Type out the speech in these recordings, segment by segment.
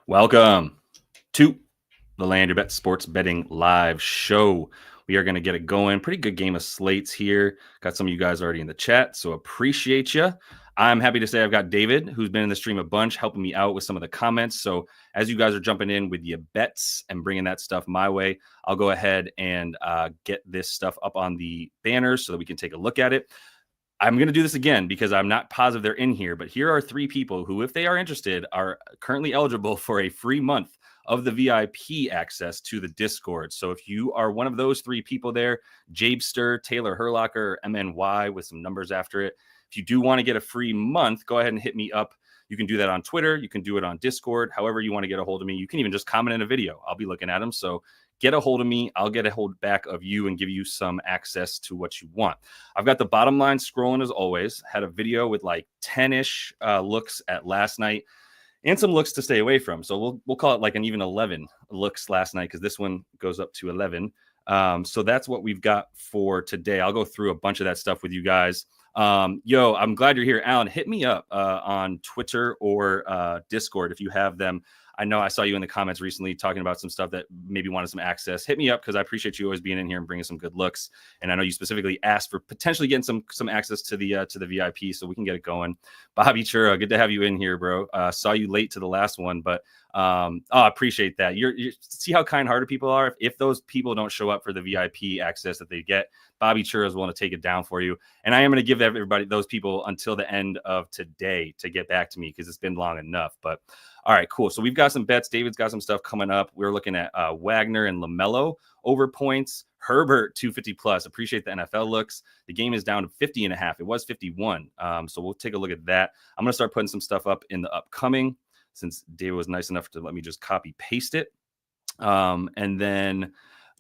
Welcome to the Land Your Bet Sports Betting Live Show. We are going to get it going. Pretty good game of slates here. Got some of you guys already in the chat, so appreciate you. I'm happy to say I've got David, who's been in the stream a bunch, helping me out with some of the comments. So as you guys are jumping in with your bets and bringing that stuff my way, I'll go ahead and get this stuff up on the banners so that we can take a look at it. I'm going to do this again because I'm not positive they're in here, but here are three people who, if they are interested, are currently eligible for a free month of the VIP access to the Discord. So if you are one of those three people there, Jabester, Taylor Herlocker, MNY with some numbers after it, if you do want to get a free month, go ahead and hit me up. You can do that on Twitter. You can do it on Discord. However you want to get a hold of me. You can even just comment in a video. I'll be looking at them. So get a hold of me. I'll get a hold back of you and give you some access to what you want. I've got the bottom line scrolling as always. Had a video with like 10-ish looks at last night and some looks to stay away from. So we'll call it like an even 11 looks last night because this one goes up to 11. So that's what we've got for today. I'll go through a bunch of that stuff with you guys. I'm glad you're here. Alan, hit me up on Twitter or Discord if you have them. I know I saw you in the comments recently talking about some stuff that maybe wanted some access. Hit me up because I appreciate you always being in here and bringing some good looks. And I know you specifically asked for potentially getting some access to the VIP, so we can get it going. Bobby Chura, good to have you in here, bro. Saw you late to the last one, but I appreciate that. You see how kind-hearted people are. If those people don't show up for the VIP access that they get, Bobby Chura is willing to take it down for you. And I am going to give everybody, those people, until the end of today to get back to me because it's been long enough. But all right, cool. So we've got some bets. David's got some stuff coming up. We're looking at Wagner and LaMelo over points. Herbert 250 plus. Appreciate the NFL looks. The game is down to 50.5. It was 51. So we'll take a look at that. I'm going to start putting some stuff up in the upcoming since David was nice enough to let me just copy paste it. And then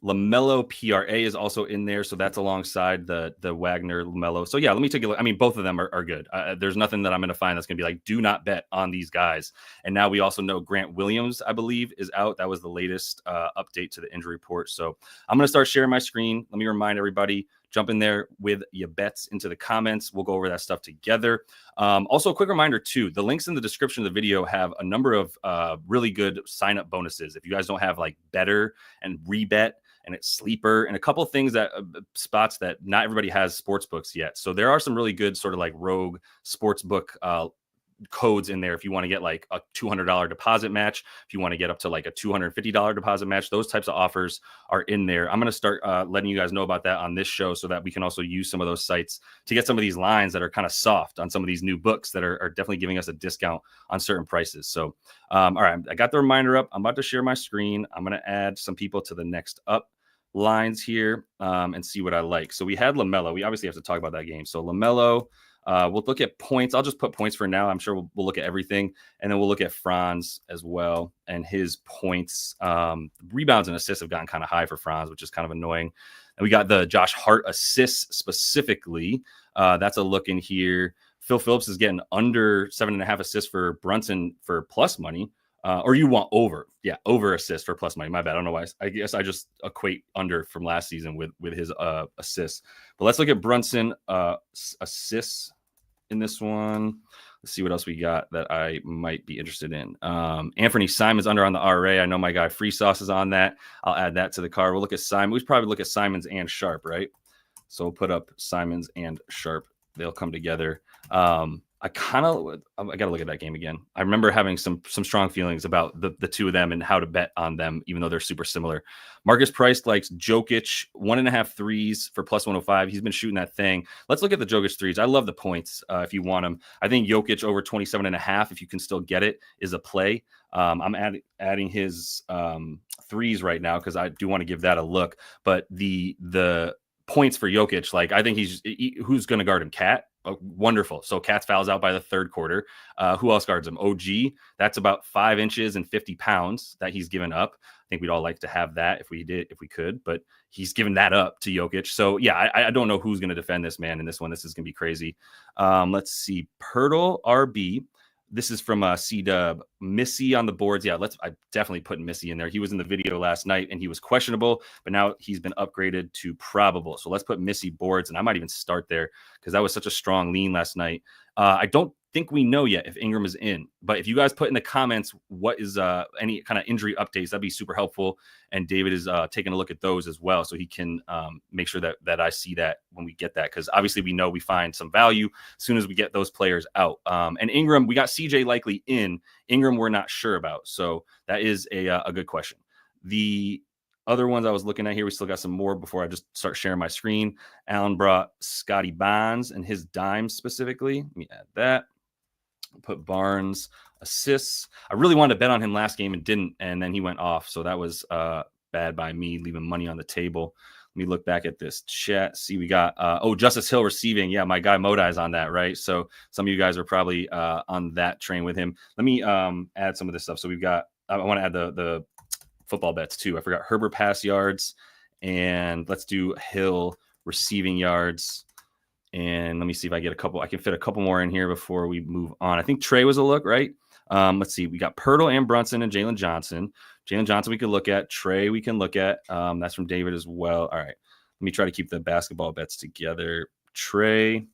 LaMelo PRA is also in there, so that's alongside the Wagner LaMelo. So yeah, let me take a look. I mean, both of them are good. There's nothing that I'm going to find that's going to be like, do not bet on these guys. And now we also know Grant Williams, I believe, is out. That was the latest update to the injury report. So I'm going to start sharing my screen. Let me remind everybody, jump in there with your bets into the comments. We'll go over that stuff together. Also, a quick reminder, too, the links in the description of the video have a number of really good sign-up bonuses. If you guys don't have like Better and Rebet and it's Sleeper and a couple of things that spots that not everybody has sports books yet. So there are some really good sort of like rogue sports book codes in there if you want to get like a $200 deposit match, if you want to get up to like a $250 deposit match. Those types of offers are in there. I'm going to start letting you guys know about that on this show so that we can also use some of those sites to get some of these lines that are kind of soft on some of these new books that are definitely giving us a discount on certain prices. So all right, I got the reminder up. I'm about to share my screen. I'm going to add some people to the next up lines here and see what I like. So we had LaMelo. We obviously have to talk about that game. So LaMelo, we'll look at points. I'll just put points for now. I'm sure we'll look at everything. And then we'll look at Franz as well and his points. Rebounds and assists have gotten kind of high for Franz, which is kind of annoying. And we got the Josh Hart assists specifically. That's a look in here. Phil Phillips is getting under 7.5 assists for Brunson for plus money. Or you want over. Yeah, over assist for plus money. My bad. I don't know why. I guess I just equate under from last season with his assists. But let's look at Brunson assists in this one. Let's see what else we got that I might be interested in. Anthony Simons under on the RA. I know my guy Free Sauce is on that. I'll add that to the card. We'll look at Simon. We should probably look at Simons and Sharp, right? So we'll put up Simons and Sharp. They'll come together. I got to look at that game again. I remember having some strong feelings about the two of them and how to bet on them, even though they're super similar. Marcus Price likes Jokic, 1.5 threes for plus 105. He's been shooting that thing. Let's look at the Jokic threes. I love the points if you want them. I think Jokic over 27.5, if you can still get it, is a play. I'm adding his threes right now because I do want to give that a look. But the points for Jokic, like I think who's going to guard him? Cat. Oh, wonderful. So Cat's fouls out by the third quarter. Who else guards him? OG. That's about 5 inches and 50 pounds that he's given up. I think we'd all like to have that if we could, but he's given that up to Jokic. So yeah, I don't know who's going to defend this man in this one. This is going to be crazy. Let's see. Pirtle RB. This is from C-Dub. Missy on the boards. Yeah, I definitely put Missy in there. He was in the video last night and he was questionable, but now he's been upgraded to probable. So let's put Missy boards, and I might even start there because that was such a strong lean last night. I don't think we know yet if Ingram is in. But if you guys put in the comments what is any kind of injury updates, that'd be super helpful. And David is taking a look at those as well, so he can make sure that I see that when we get that, because obviously we know we find some value as soon as we get those players out. And Ingram, we got CJ likely in. Ingram, we're not sure about, so that is a good question. The other ones I was looking at here, we still got some more before I just start sharing my screen. Alan brought Scotty Barnes and his dimes specifically. Let me add that. Put Barnes assists. I really wanted to bet on him last game and didn't, and then he went off. So that was bad by me, leaving money on the table. Let me look back at this chat. See, we got Justice Hill receiving. Yeah, my guy Modai's on that, right? So some of you guys are probably on that train with him. Let me add some of this stuff. So we've got. I want to add the football bets too. I forgot Herbert pass yards, and let's do Hill receiving yards. And let me see if I get a couple. I can fit a couple more in here before we move on. I think Trey was a look, right? Let's see. We got Pirtle and Brunson and Jalen Johnson. Jalen Johnson we could look at. Trey we can look at. That's from David as well. All right. Let me try to keep the basketball bets together. Trey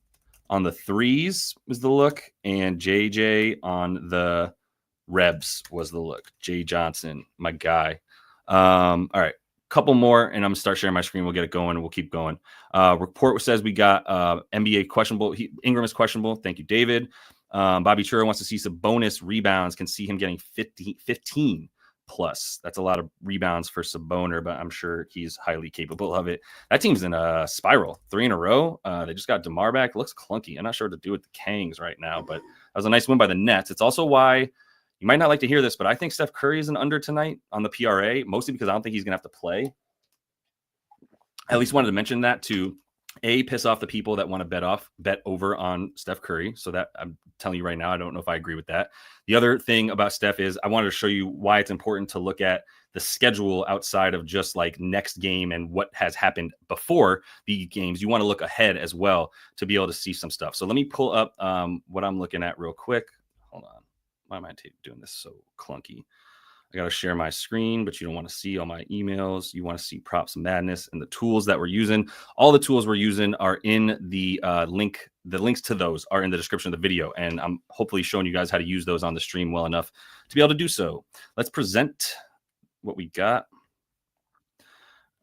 on the threes was the look, and JJ on the Rebs was the look. Jay Johnson, my guy. All right. Couple more, and I'm gonna start sharing my screen. We'll get it going, and we'll keep going. Report says we got NBA questionable. Ingram is questionable. Thank you, David. Bobby Churro wants to see some bonus rebounds. Can see him getting 15 plus. That's a lot of rebounds for Saboner, but I'm sure he's highly capable of it. That team's in a spiral. 3 in a row. They just got DeMar back. It looks clunky. I'm not sure what to do with the Kangs right now, but that was a nice win by the Nets. It's also why you might not like to hear this, but I think Steph Curry is an under tonight on the PRA, mostly because I don't think he's going to have to play. I at least wanted to mention that to piss off the people that want to bet over on Steph Curry. So that I'm telling you right now, I don't know if I agree with that. The other thing about Steph is I wanted to show you why it's important to look at the schedule outside of just like next game and what has happened before the games. You want to look ahead as well to be able to see some stuff. So let me pull up what I'm looking at real quick. Hold on. Why am I doing this so clunky? I got to share my screen, but you don't want to see all my emails. You want to see Props Madness and the tools that we're using. All the tools we're using are in the link. The links to those are in the description of the video, and I'm hopefully showing you guys how to use those on the stream well enough to be able to do so. Let's present what we got.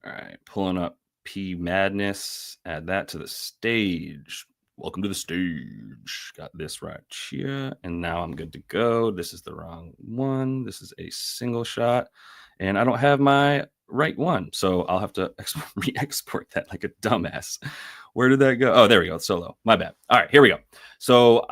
All right, pulling up P Madness. Add that to the stage. Welcome to the stage. Got this right here. And now I'm good to go. This is the wrong one. This is a single shot. And I don't have my right one. So I'll have to re-export that like a dumbass. Where did that go? Oh, there we go. It's solo. My bad. All right, here we go. So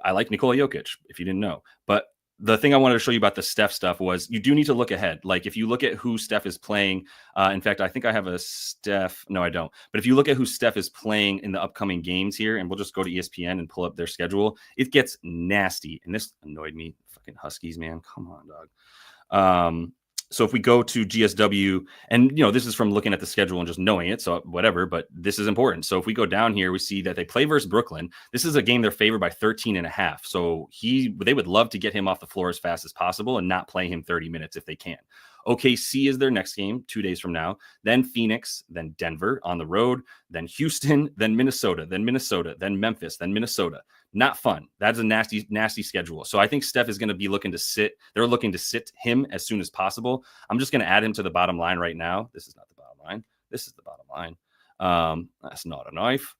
I like Nikola Jokic, if you didn't know. But the thing I wanted to show you about the Steph stuff was you do need to look ahead. Like if you look at who Steph is playing, in fact, I think I have a Steph. No, I don't. But if you look at who Steph is playing in the upcoming games here, and we'll just go to ESPN and pull up their schedule, it gets nasty. And this annoyed me. Fucking Huskies, man. Come on, dog. So if we go to GSW, and this is from looking at the schedule and just knowing it, so whatever, but this is important. So if we go down here, we see that they play versus Brooklyn. This is a game they're favored by 13.5. So they would love to get him off the floor as fast as possible and not play him 30 minutes if they can. OKC is their next game 2 days from now, then Phoenix, then Denver on the road, then Houston, then Minnesota, then Memphis, then Minnesota. Not fun. That's a nasty, nasty schedule. So I think Steph is going to be looking to sit. They're looking to sit him as soon as possible. I'm just going to add him to the bottom line right now. This is not the bottom line. This is the bottom line. That's not a knife.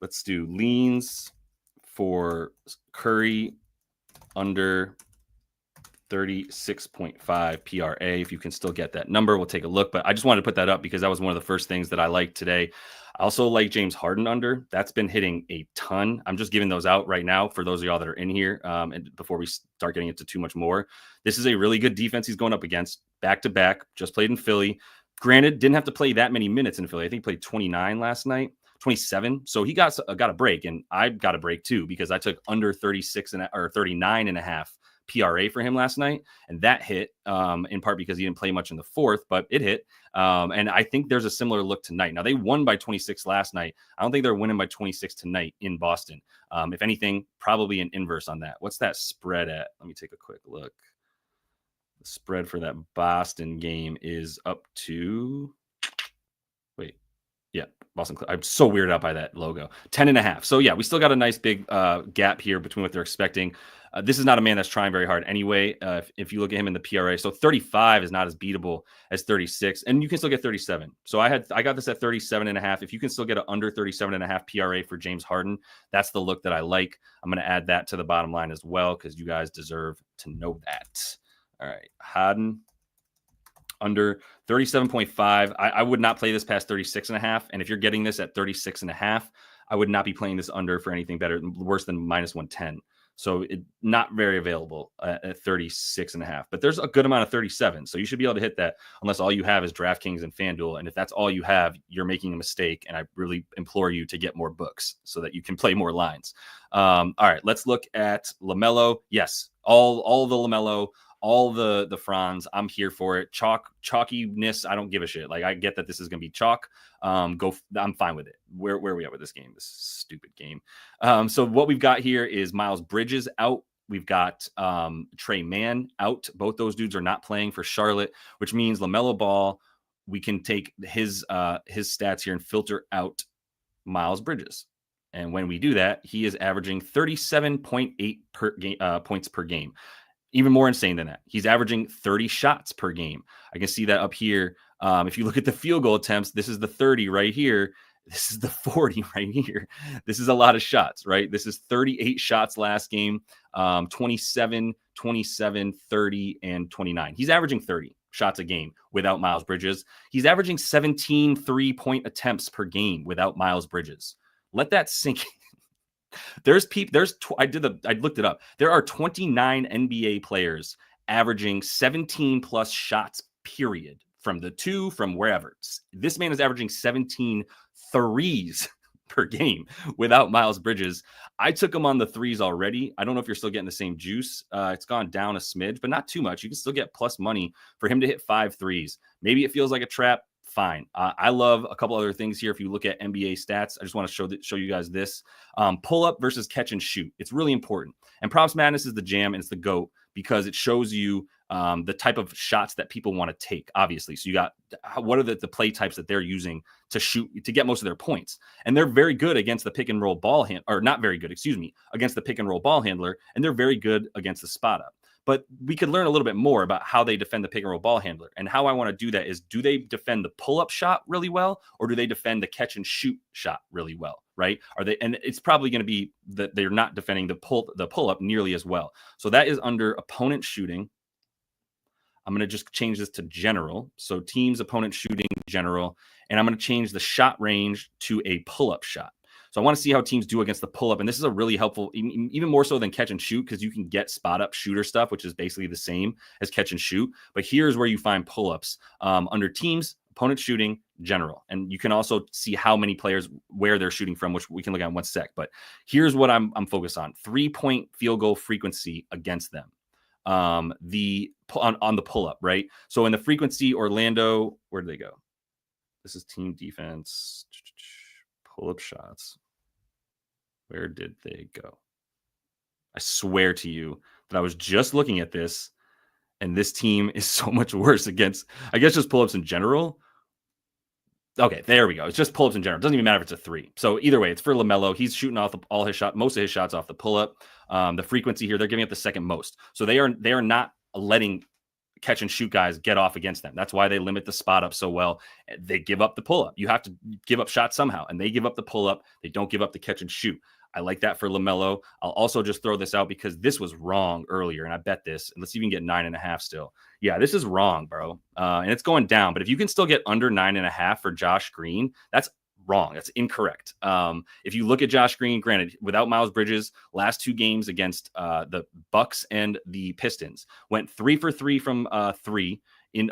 Let's do leans for Curry under 36.5 PRA. If you can still get that number, we'll take a look. But I just wanted to put that up because that was one of the first things that I liked today. I also like James Harden under. That's been hitting a ton. I'm just giving those out right now for those of y'all that are in here. And before we start getting into too much more, this is a really good defense he's going up against. Back-to-back, just played in Philly. Granted, didn't have to play that many minutes in Philly. I think he played 29 last night. 27. So he got a break, and I got a break too because I took under 39.5 PRA for him last night, and that hit in part because he didn't play much in the fourth, but it hit. And I think there's a similar look tonight. Now they won by 26 last night. I don't think they're winning by 26 tonight in Boston. If anything, probably an inverse on that. What's that spread at? Let me take a quick look. The spread for that Boston game is up to Yeah, Boston. I'm so weirded out by that logo. 10.5. So yeah, we still got a nice big gap here between what they're expecting. This is not a man that's trying very hard anyway. If you look at him in the PRA, so 35 is not as beatable as 36, and you can still get 37. So I got this at 37.5. If you can still get an under 37.5 PRA for James Harden, that's the look that I like. I'm going to add that to the bottom line as well because you guys deserve to know that. All right, Harden. Under 37.5. I would not play this past 36.5. And if you're getting this at 36.5, I would not be playing this under for anything worse than minus 110. So not very available at 36.5. But there's a good amount of 37. So you should be able to hit that unless all you have is DraftKings and FanDuel. And if that's all you have, you're making a mistake. And I really implore you to get more books so that you can play more lines. All right, let's look at LaMelo. Yes, all the LaMelo. All the Franz, I'm here for it. Chalkiness, I don't give a shit. Like, I get that this is going to be chalk. I'm fine with it. Where are we at with this game? This stupid game. So what we've got here is Miles Bridges out. We've got Trey Mann out. Both those dudes are not playing for Charlotte, which means LaMelo Ball, we can take his stats here and filter out Miles Bridges. And when we do that, he is averaging 37.8 points per game. Even more insane than that, he's averaging 30 shots per game. I can see that up here. If you look at the field goal attempts, this is the 30 right here. This is the 40 right here. This is a lot of shots, right? This is 38 shots last game, 27, 27, 30, and 29. He's averaging 30 shots a game without Miles Bridges. He's averaging 17 3-point attempts per game without Miles Bridges. Let that sink in. I looked it up. There are 29 NBA players averaging 17 plus shots, period, from the two, from wherever. This man is averaging 17 threes per game without Miles Bridges. I took him on the threes already. I don't know if you're still getting the same juice. It's gone down a smidge, but not too much. You can still get plus money for him to hit 5 threes. Maybe it feels like a trap. Fine. I love a couple other things here. If you look at NBA stats, I just want to show you guys this. Pull up versus catch and shoot. It's really important. And Props Madness is the jam and it's the GOAT because it shows you the type of shots that people want to take, obviously. So you got what are the play types that they're using to shoot to get most of their points. And they're very good against the pick and roll ball or not very good, against the pick and roll ball handler. And they're very good against the spot up. But we could learn a little bit more about how they defend the pick and roll ball handler. And how I want to do that is, do they defend the pull-up shot really well, or do they defend the catch and shoot shot really well, right? And it's probably going to be that they're not defending the pull-up nearly as well. So that is under opponent shooting. I'm going to just change this to general. So teams, opponent shooting, general. And I'm going to change the shot range to a pull-up shot. So I want to see how teams do against the pull-up. And this is a really helpful, even more so than catch and shoot, because you can get spot-up shooter stuff, which is basically the same as catch and shoot. But here's where you find pull-ups under teams, opponent shooting, general. And you can also see how many players, where they're shooting from, which we can look at in one sec. But here's what I'm focused on. 3-point field goal frequency against them. On the pull-up, right? So in the frequency, Orlando, where did they go? This is team defense. Pull-up shots. Where did they go? I swear to you that I was just looking at this, and this team is so much worse against, I guess, just pull-ups in general. Okay, there we go. It's just pull-ups in general. It doesn't even matter if it's a 3. So either way, it's for LaMelo. He's shooting off most of his shots off the pull-up. The frequency here, they're giving it the second most. So they are not letting catch and shoot guys get off against them. That's why they limit the spot up so well. They give up the pull up. You have to give up shots somehow, and they give up the pull up. They don't give up the catch and shoot. I like that for LaMelo. I'll also just throw this out because this was wrong earlier, and I bet this. Let's see if we can get 9.5 still. Yeah, this is wrong, bro. And it's going down. But if you can still get under 9.5 for Josh Green, that's wrong. That's incorrect. If you look at Josh Green, granted, without Miles Bridges, last 2 games against the Bucks and the Pistons, went 3 for 3 from 3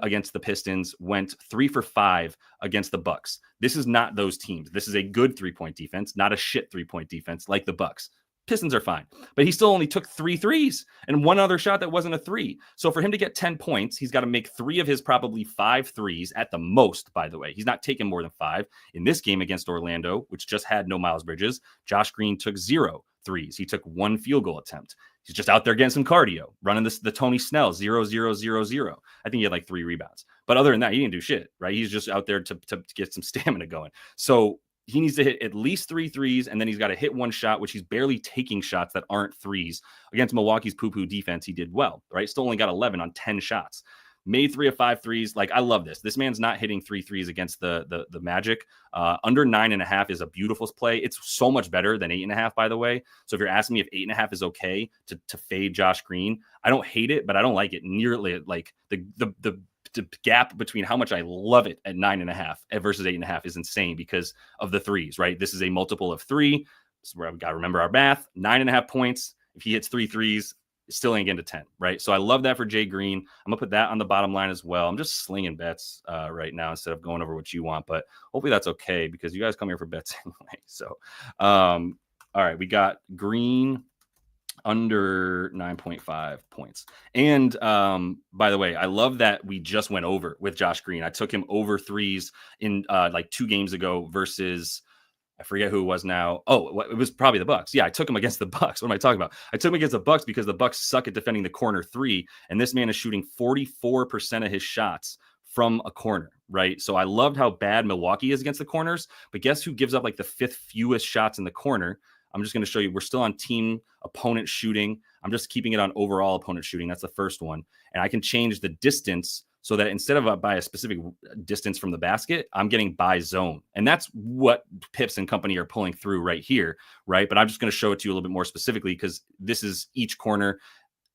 against the Pistons, went 3 for 5 against the Bucks. This is not those teams. This is a good 3-point defense, not a shit 3-point defense like the Bucks. Pistons are fine, but he still only took 3 threes and one other shot that wasn't a 3. So for him to get 10 points, he's got to make 3 of his probably 5 threes at the most, by the way. He's not taking more than 5. In this game against Orlando, which just had no Miles Bridges, Josh Green took 0. threes. He took 1 field goal attempt. He's just out there getting some cardio, running the Tony Snell 0-0-0-0. I think he had like 3 rebounds. But other than that, he didn't do shit, right? He's just out there to get some stamina going. So he needs to hit at least 3 threes, and then he's got to hit 1 shot, which he's barely taking shots that aren't threes. Against Milwaukee's poo-poo defense, he did well, right? Still only got 11 on 10 shots. Made 3 of 5 threes. Like, I love this. This man's not hitting 3 threes against the Magic. Under 9.5 is a beautiful play. It's so much better than 8.5, by the way. So if you're asking me if 8.5 is okay to fade Josh Green, I don't hate it, but I don't like it nearly. Like the gap between how much I love it at 9.5 versus 8.5 is insane because of the threes, right? This is a multiple of 3. This is where I've got to remember our math. 9.5 points. If he hits 3 threes, still ain't getting to 10, right? So I love that for Jay Green. I'm gonna put that on the bottom line as well. I'm just slinging bets right now instead of going over what you want, but hopefully that's okay because you guys come here for bets anyway. So, all right, we got Green under 9.5 points. And by the way, I love that we just went over with Josh Green. I took him over threes in like 2 games ago versus I forget who it was now. Oh, it was probably the Bucks. Yeah, I took him against the Bucks. What am I talking about? I took him against the Bucks because the Bucks suck at defending the corner 3, and this man is shooting 44% of his shots from a corner, right? So I loved how bad Milwaukee is against the corners, but guess who gives up like the 5th fewest shots in the corner? I'm just going to show you. We're still on team opponent shooting. I'm just keeping it on overall opponent shooting. That's the first one. And I can change the distance so that instead of by a specific distance from the basket, I'm getting by zone. And that's what Pips and company are pulling through right here, right? But I'm just going to show it to you a little bit more specifically because this is each corner.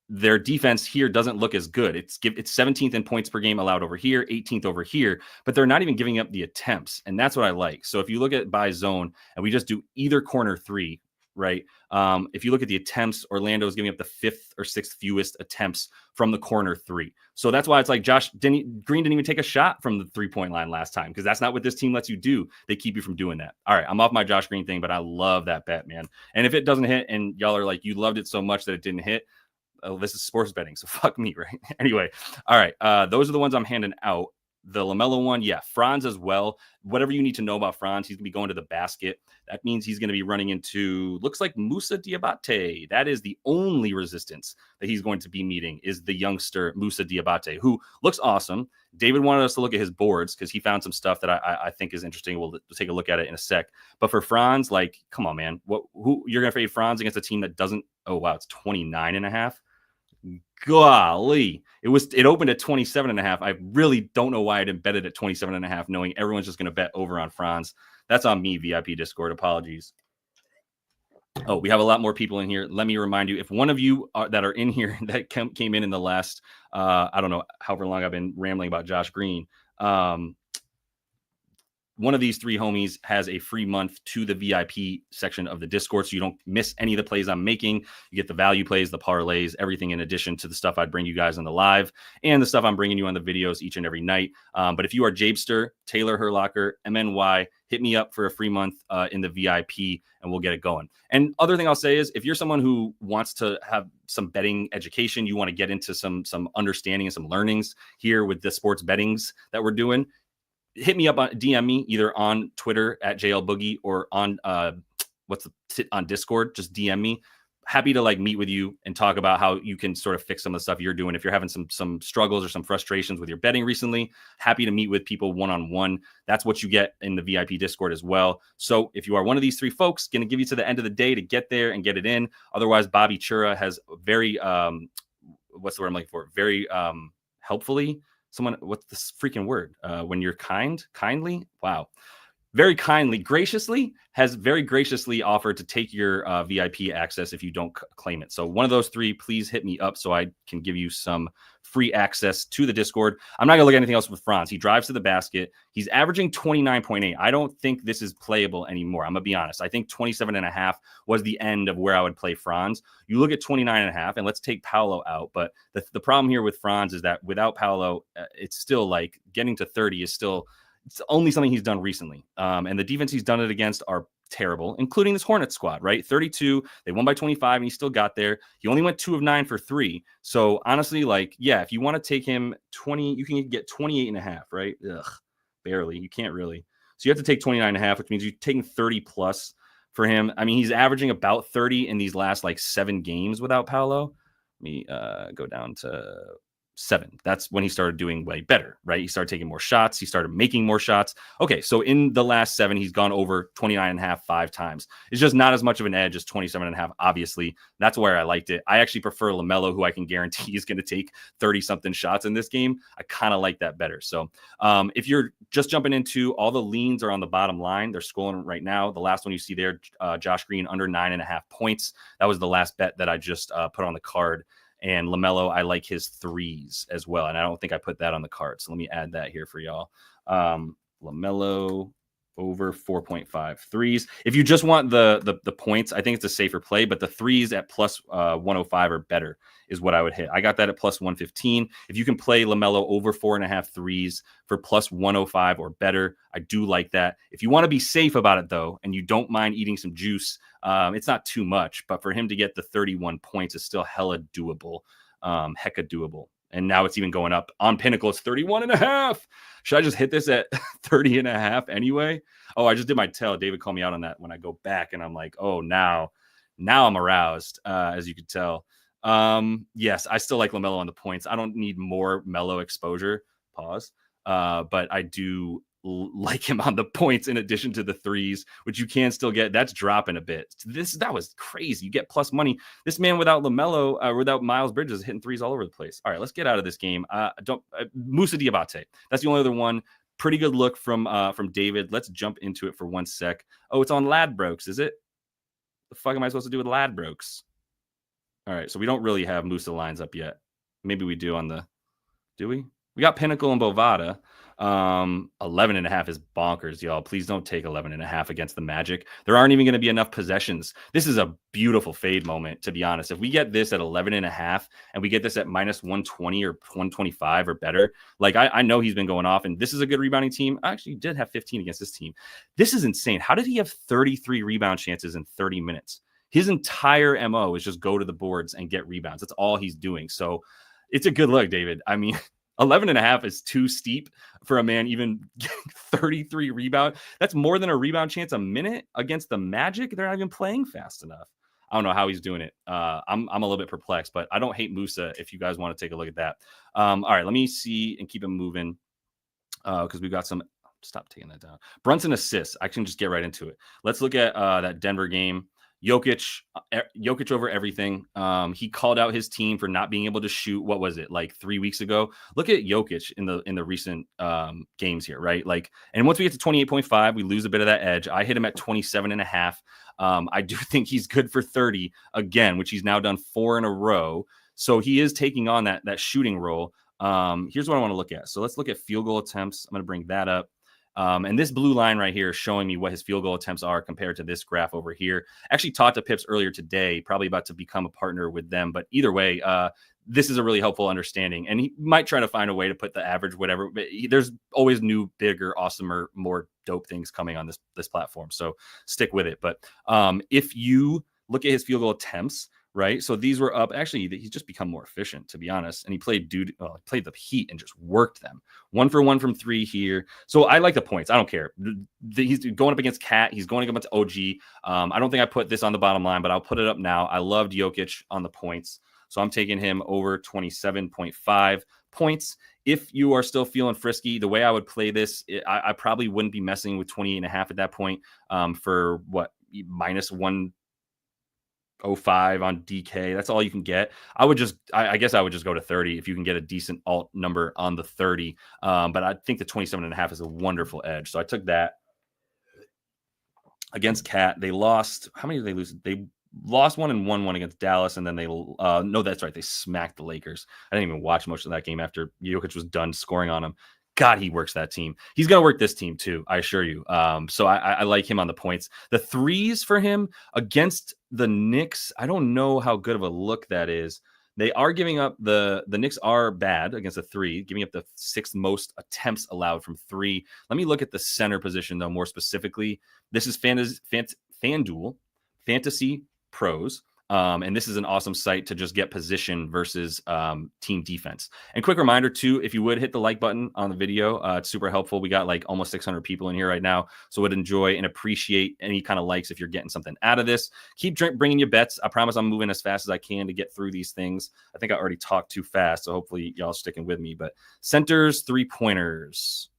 Their defense here doesn't look as good. It's 17th in points per game allowed over here, 18th over here, but they're not even giving up the attempts. And that's what I like. So if you look at by zone and we just do either corner 3, right? If you look at the attempts, Orlando is giving up the 5th or 6th fewest attempts from the corner 3. So that's why it's like Green didn't even take a shot from the 3-point line last time because that's not what this team lets you do. They keep you from doing that. All right, I'm off my Josh Green thing, but I love that bet, man. And if it doesn't hit and y'all are like, you loved it so much that it didn't hit, this is sports betting, so fuck me, right? Anyway, all right, those are the ones I'm handing out. The LaMelo one, yeah, Franz as well. Whatever you need to know about Franz, he's going to be going to the basket. That means he's going to be running into, looks like Moussa Diabate. That is the only resistance that he's going to be meeting is the youngster Moussa Diabate, who looks awesome. David wanted us to look at his boards because he found some stuff that I think is interesting. We'll take a look at it in a sec. But for Franz, like, come on, man. Who you're going to fade Franz against a team that doesn't, oh, wow, it's 29.5. Golly, it opened at 27.5. I really don't know why I didn't bet it at 27.5, knowing everyone's just going to bet over on Franz. That's on me, VIP Discord. Apologies. Oh, we have a lot more people in here. Let me remind you, if one of you that are in here that came in the last, I don't know, however long I've been rambling about Josh Green, one of these 3 homies has a free month to the VIP section of the Discord, so you don't miss any of the plays I'm making. You get the value plays, the parlays, everything in addition to the stuff I'd bring you guys on the live and the stuff I'm bringing you on the videos each and every night. But if you are Jabester, Taylor Herlocker, MNY, hit me up for a free month in the VIP and we'll get it going. And other thing I'll say is if you're someone who wants to have some betting education, you want to get into some understanding and some learnings here with the sports bettings that we're doing, hit me up on DM me either on Twitter at JLBoogie or on on Discord. Just DM me. Happy to like meet with you and talk about how you can sort of fix some of the stuff you're doing. If you're having some struggles or some frustrations with your betting recently, happy to meet with people one-on-one. That's what you get in the VIP Discord as well. So if you are one of these 3 folks, going to give you to the end of the day to get there and get it in. Otherwise, Bobby Chura has very, what's the word I'm looking for? Very helpfully. What's this freaking word? When you're kindly, wow. Very kindly, has very graciously offered to take your VIP access if you don't claim it. So one of those 3, please hit me up so I can give you some free access to the Discord. I'm not going to look at anything else with Franz. He drives to the basket. He's averaging 29.8. I don't think this is playable anymore. I'm going to be honest. I think 27.5 was the end of where I would play Franz. You look at 29.5, and let's take Paolo out. But the problem here with Franz is that without Paolo, it's still like getting to 30 is still – it's only something he's done recently. And the defense he's done it against are terrible, including this Hornets squad, right? 32, they won by 25 and he still got there. He only went 2 of 9 for 3. So honestly, like, yeah, if you want to take him 20, you can get 28.5, right? Ugh, barely. You can't really. So you have to take 29.5, which means you're taking 30 plus for him. I mean, he's averaging about 30 in these last like 7 games without Paolo. Let me go down to 7. That's when he started doing way better, right? He started taking more shots. He started making more shots. Okay, so in the last 7, he's gone over 29.5 5 times. It's just not as much of an edge as 27.5, obviously. That's where I liked it. I actually prefer LaMelo, who I can guarantee is going to take 30-something shots in this game. I kind of like that better. So if you're just jumping into, all the leans are on the bottom line. They're scrolling right now. The last one you see there, Josh Green under 9.5 points. That was the last bet that I just put on the card. And LaMelo, I like his threes as well. And I don't think I put that on the card. So let me add that here for y'all. LaMelo over 4.5 threes. If you just want the points, I think it's a safer play, but the threes at plus 105 or better is what I would hit. I got that at plus 115. If you can play LaMelo over 4.5 threes for plus 105 or better, I do like that. If you want to be safe about it though, and you don't mind eating some juice, it's not too much, but for him to get the 31 points is still hella doable. Hecka doable. And now it's even going up on Pinnacle. It's 31.5. Should I just hit this at 30.5 anyway? Oh, I just did my tell. David called me out on that when I go back, and I'm like, oh, now I'm aroused, as you could tell. Yes, I still like LaMelo on the points. I don't need more Melo exposure. Pause. But I do like him on the points in addition to the threes, which you can still get. That's dropping a bit. That was crazy. You get plus money. This man without LaMelo, without Miles Bridges, hitting threes all over the place. All right, let's get out of this game. Musa Diabate. That's the only other one. Pretty good look from David. Let's jump into it for 1 sec. Oh, it's on Ladbrokes, is it? The fuck am I supposed to do with Ladbrokes? All right, so we don't really have Musa lines up yet. Maybe we do on the. Do we? We got Pinnacle and Bovada. 11.5 is bonkers, y'all. Please don't take 11.5 against the Magic. There aren't even going to be enough possessions. This is a beautiful fade moment, to be honest. If we get this at 11.5 and we get this at minus 120 or 125 or better, like I know he's been going off, and this is a good rebounding team. I actually did have 15 against this team. This is insane. How did he have 33 rebound chances in 30 minutes? His entire MO is just go to the boards and get rebounds. That's all he's doing. So it's a good look, David. I mean, 11.5 is too steep for a man even getting 33 rebound. That's more than a rebound chance a minute against the Magic. They're not even playing fast enough. I don't know how he's doing it. I'm a little bit perplexed, but I don't hate Musa if you guys want to take a look at that. All right, let me see and keep it moving because we've got some. Stop taking that down. Brunson assists. I can just get right into it. Let's look at that Denver game. Jokic over everything. He called out his team for not being able to shoot. What was it, like 3 weeks ago? Look at Jokic in the recent games here, right? Like, and once we get to 28.5, we lose a bit of that edge. I hit him at 27.5. I do think he's good for 30 again, which he's now done 4 in a row. So he is taking on that shooting role. Here's what I want to look at. So let's look at field goal attempts. I'm going to bring that up. And this blue line right here is showing me what his field goal attempts are compared to this graph over here. Actually talked to Pips earlier today, probably about to become a partner with them. But either way, this is a really helpful understanding. And he might try to find a way to put the average, whatever. But there's always new, bigger, awesomer, more dope things coming on this platform. So stick with it. But if you look at his field goal attempts, right? So these were up. Actually, he's just become more efficient, to be honest. And he played the Heat and just worked them. 1 for 1 from 3 here. So I like the points. I don't care. He's going up against Cat. He's going up against OG. I don't think I put this on the bottom line, but I'll put it up now. I loved Jokic on the points. So I'm taking him over 27.5 points. If you are still feeling frisky, the way I would play this, I probably wouldn't be messing with 28.5 at that point for what, minus 105 on DK. That's all you can get. I guess I would just go to 30 if you can get a decent alt number on the 30. But I think the 27.5 is a wonderful edge. So I took that against Cat. They lost. How many did they lose? They lost 1 and won 1 against Dallas. And then they, no, that's right. They smacked the Lakers. I didn't even watch most of that game after Jokic was done scoring on them. God, he works that team. He's going to work this team too, I assure you. So I like him on the points. The threes for him against the Knicks, I don't know how good of a look that is. They are giving up, the Knicks are bad against a 3, giving up the 6th most attempts allowed from 3. Let me look at the center position, though, more specifically. This is FanDuel, Fantasy Pros. And this is an awesome site to just get position versus team defense. And quick reminder too, if you would hit the like button on the video, it's super helpful. We got like almost 600 people in here right now. So would enjoy and appreciate any kind of likes if you're getting something out of this. Keep bringing you bets. I promise I'm moving as fast as I can to get through these things. I think I already talked too fast, so hopefully y'all sticking with me. But centers, 3-pointers.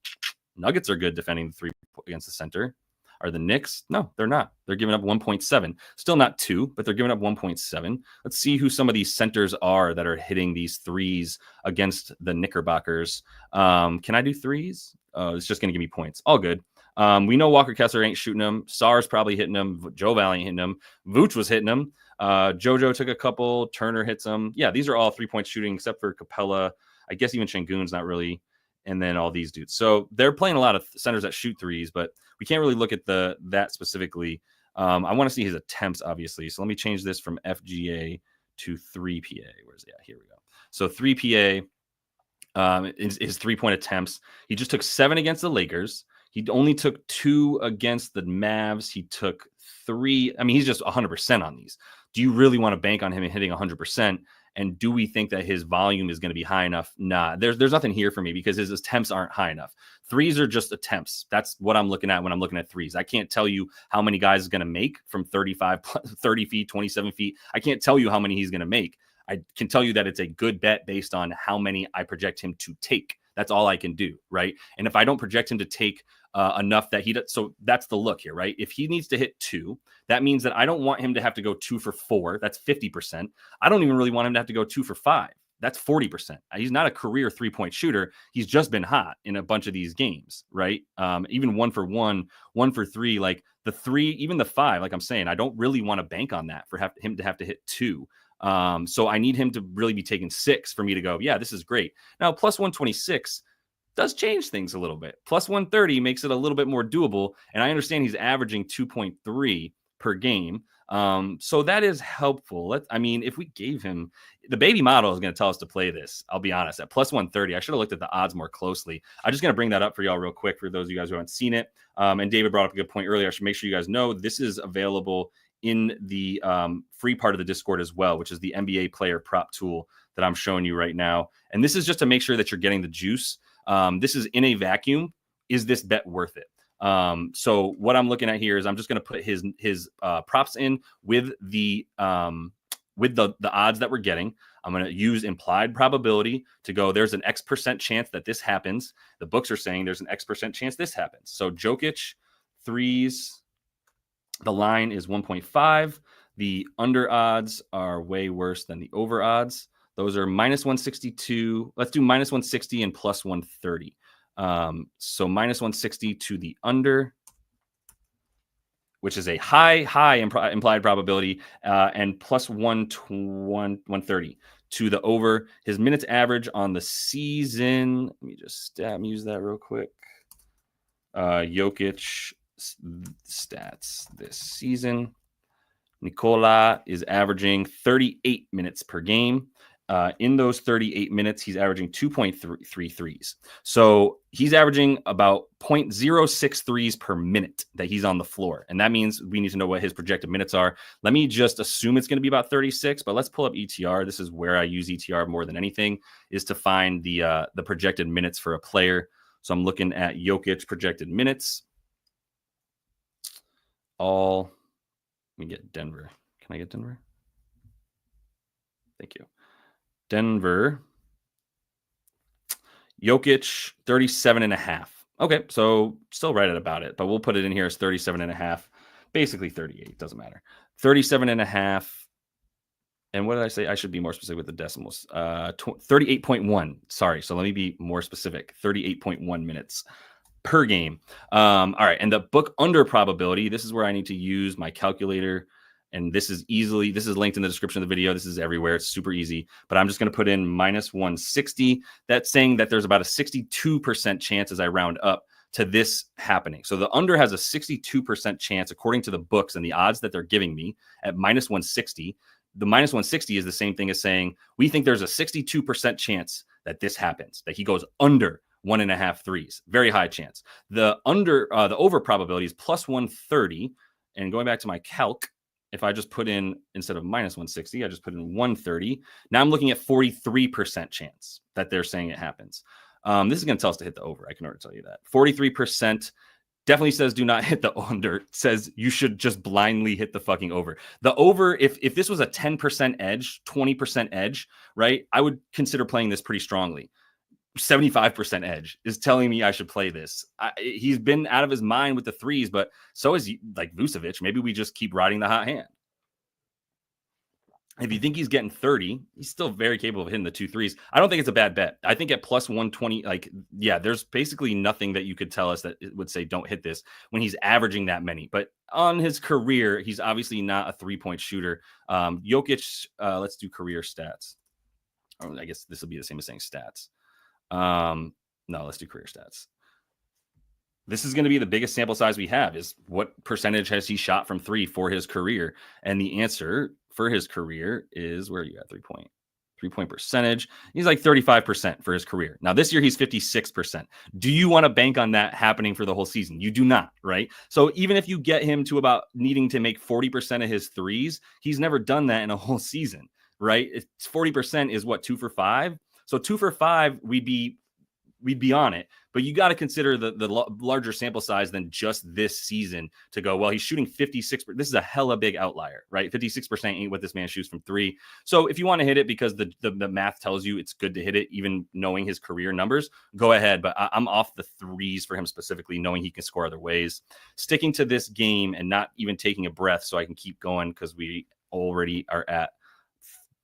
Nuggets are good defending the 3 against the center. Are the Knicks? No, they're not. They're giving up 1.7. Still not 2, but they're giving up 1.7. Let's see who some of these centers are that are hitting these threes against the Knickerbockers. Can I do threes? It's just going to give me points. All good. We know Walker Kessler ain't shooting them. Sar's probably hitting them. Joe Valley hitting them. Vooch was hitting them. JoJo took a couple. Turner hits them. Yeah, these are all 3-point shooting except for Capella. I guess even Şengün's not really. And then all these dudes. So they're playing a lot of centers that shoot threes, but we can't really look at that specifically. I want to see his attempts, obviously. So let me change this from FGA to 3PA. Where's it? Yeah, here we go. So 3PA is his 3-point attempts. He just took 7 against the Lakers. He only took 2 against the Mavs. He took 3. I mean, he's just 100% on these. Do you really want to bank on him and hitting 100%? And do we think that his volume is going to be high enough? Nah, there's nothing here for me because his attempts aren't high enough. Threes are just attempts. That's what I'm looking at when I'm looking at threes. I can't tell you how many guys is going to make from 30 feet, 27 feet. I can't tell you how many he's going to make. I can tell you that it's a good bet based on how many I project him to take. That's all I can do, right? And if I don't project him to take enough that he does, so that's the look here, right? If he needs to hit 2, that means that I don't want him to have to go 2 for 4. That's 50%. I don't even really want him to have to go 2 for 5. That's 40%. He's not a career 3-point shooter. He's just been hot in a bunch of these games, right? Even 1 for 1, 1 for 3, like the 3, even the 5, like I'm saying, I don't really want to bank on that for him to have to hit 2. So I need him to really be taking 6 for me to go, yeah, this is great. Now, plus 126 does change things a little bit. Plus 130 makes it a little bit more doable. And I understand he's averaging 2.3 per game. So that is helpful. I mean, if we gave him the baby model is going to tell us to play this. I'll be honest, at plus 130, I should have looked at the odds more closely. I'm just going to bring that up for y'all real quick for those of you guys who haven't seen it. And David brought up a good point earlier. I should make sure you guys know this is available in the free part of the Discord as well, which is the NBA player prop tool that I'm showing you right now. And this is just to make sure that you're getting the juice. This is in a vacuum. Is this bet worth it? So what I'm looking at here is I'm just going to put his props in with the odds that we're getting. I'm going to use implied probability to go, there's an X% chance that this happens. The books are saying there's an X% chance this happens. So Jokic threes, the line is 1.5. The under odds are way worse than the over odds. Those are minus 162. Let's do minus 160 and plus 130. So minus 160 to the under, which is a high implied probability, and plus 130 to the over. His minutes average on the season. Let me just use that real quick. Jokic stats this season. Nikola is averaging 38 minutes per game. In those 38 minutes, he's averaging 2.3 threes. So he's averaging about 0.06 threes per minute that he's on the floor. And that means we need to know what his projected minutes are. Let me just assume it's going to be about 36, but let's pull up ETR. This is where I use ETR more than anything, is to find the projected minutes for a player. So I'm looking at Jokic projected minutes. Let me get Denver. Can I get Denver? Thank you. Denver. Jokic, 37.5. Okay, so still right at about it, but we'll put it in here as 37.5. Basically 38, doesn't matter. 37.5. And what did I say? I should be more specific with the decimals. 38.1. Sorry, so let me be more specific. 38.1 minutes per game. All right, and the book under probability, this is where I need to use my calculator. And this is linked in the description of the video. This is everywhere. It's super easy. But I'm just going to put in minus 160. That's saying that there's about a 62% chance as I round up to this happening. So the under has a 62% chance, according to the books and the odds that they're giving me at minus 160. The minus 160 is the same thing as saying we think there's a 62% chance that this happens, that he goes under 1.5 threes. Very high chance. The over probability is plus 130. And going back to my calc, if I just put in, instead of minus 160, I just put in 130. Now I'm looking at 43% chance that they're saying it happens. This is going to tell us to hit the over. I can already tell you that. 43% definitely says do not hit the under. Says you should just blindly hit the fucking over. The over, if this was a 10% edge, 20% edge, right, I would consider playing this pretty strongly. 75% edge is telling me I should play this. He's been out of his mind with the threes, but so is like Vucevic. Maybe we just keep riding the hot hand. If you think he's getting 30, he's still very capable of hitting the 2 threes. I don't think it's a bad bet. I think at plus 120, like, yeah, there's basically nothing that you could tell us that would say don't hit this when he's averaging that many. But on his career, he's obviously not a 3-point shooter. Jokic, let's do career stats. I guess this will be the same as saying stats. No, let's do career stats. This is going to be the biggest sample size we have, is what percentage has he shot from 3 for his career? And the answer for his career is, where are you at? 3-point percentage. He's like 35% for his career. Now this year he's 56%. Do you want to bank on that happening for the whole season? You do not, right? So even if you get him to about needing to make 40% of his threes, he's never done that in a whole season, right? It's 40% is what, 2 for 5? So 2 for 5, we'd be on it, but you got to consider the larger sample size than just this season to go, well, he's shooting 56%. This is a hella big outlier, right? 56% ain't what this man shoots from 3. So if you want to hit it because the math tells you it's good to hit it, even knowing his career numbers, go ahead. But I'm off the threes for him specifically, knowing he can score other ways. Sticking to this game and not even taking a breath so I can keep going, because we already are at,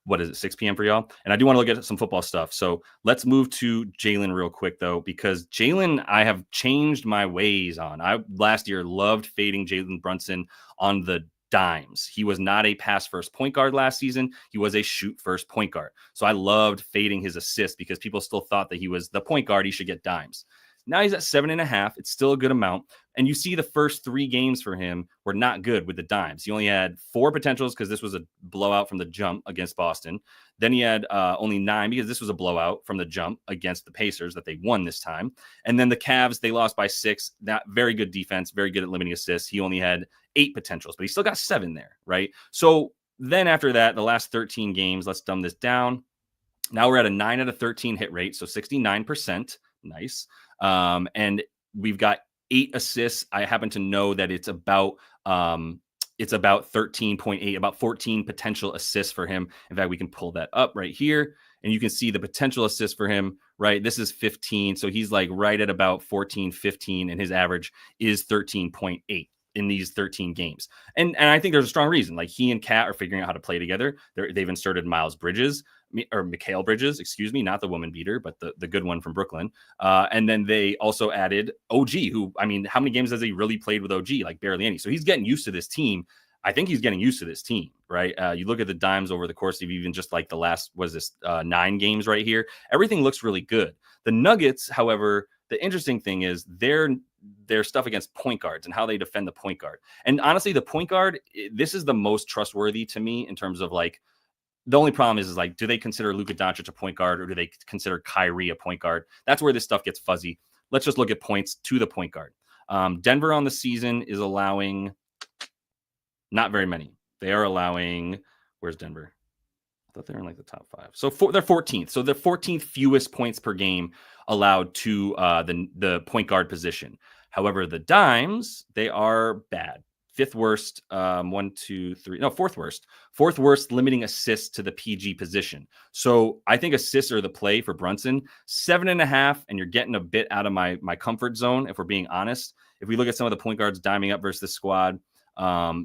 what is it, 6 p.m. for y'all? And I do want to look at some football stuff. So let's move to Jalen real quick, though, because Jalen, I have changed my ways on. I last year loved fading Jalen Brunson on the dimes. He was not a pass first point guard last season. He was a shoot first point guard. So I loved fading his assist because people still thought that he was the point guard. He should get dimes. Now he's at 7.5. It's still a good amount. And you see the first 3 games for him were not good with the dimes. He only had 4 potentials because this was a blowout from the jump against Boston. Then he had only 9 because this was a blowout from the jump against the Pacers that they won this time. And then the Cavs, they lost by 6. That very good defense, very good at limiting assists. He only had 8 potentials, but he still got 7 there, right? So then after that, the last 13 games, let's dumb this down. Now we're at a 9 out of 13 hit rate, so 69%. Nice. And we've got 8 assists. I happen to know that it's about 13.8, about 14 potential assists for him. In fact, we can pull that up right here and you can see the potential assists for him, right? This is 15. So he's like right at about 14, 15, and his average is 13.8 in these 13 games. And I think there's a strong reason. Like, he and Kat are figuring out how to play together. They've inserted Miles Bridges, or Mikal Bridges, excuse me, not the woman beater, but the good one from Brooklyn. And then they also added OG, who, I mean, how many games has he really played with OG? Like barely any. So he's getting used to this team. I think he's getting used to this team, right? You look at the dimes over the course of even just like the last, 9 games right here. Everything looks really good. The Nuggets, however, the interesting thing is their stuff against point guards and how they defend the point guard. And honestly, the point guard, this is the most trustworthy to me in terms of like, the only problem is like, do they consider Luka Doncic a point guard, or do they consider Kyrie a point guard? That's where this stuff gets fuzzy. Let's just look at points to the point guard. Denver on the season is allowing not very many. They are allowing, where's Denver? I thought they were in like the top 5. So they're 14th. So they're 14th fewest points per game allowed to the point guard position. However, the dimes, they are bad. 5th worst, 4th worst. 4th worst limiting assists to the PG position. So I think assists are the play for Brunson. 7.5, and you're getting a bit out of my comfort zone, if we're being honest. If we look at some of the point guards diming up versus the squad,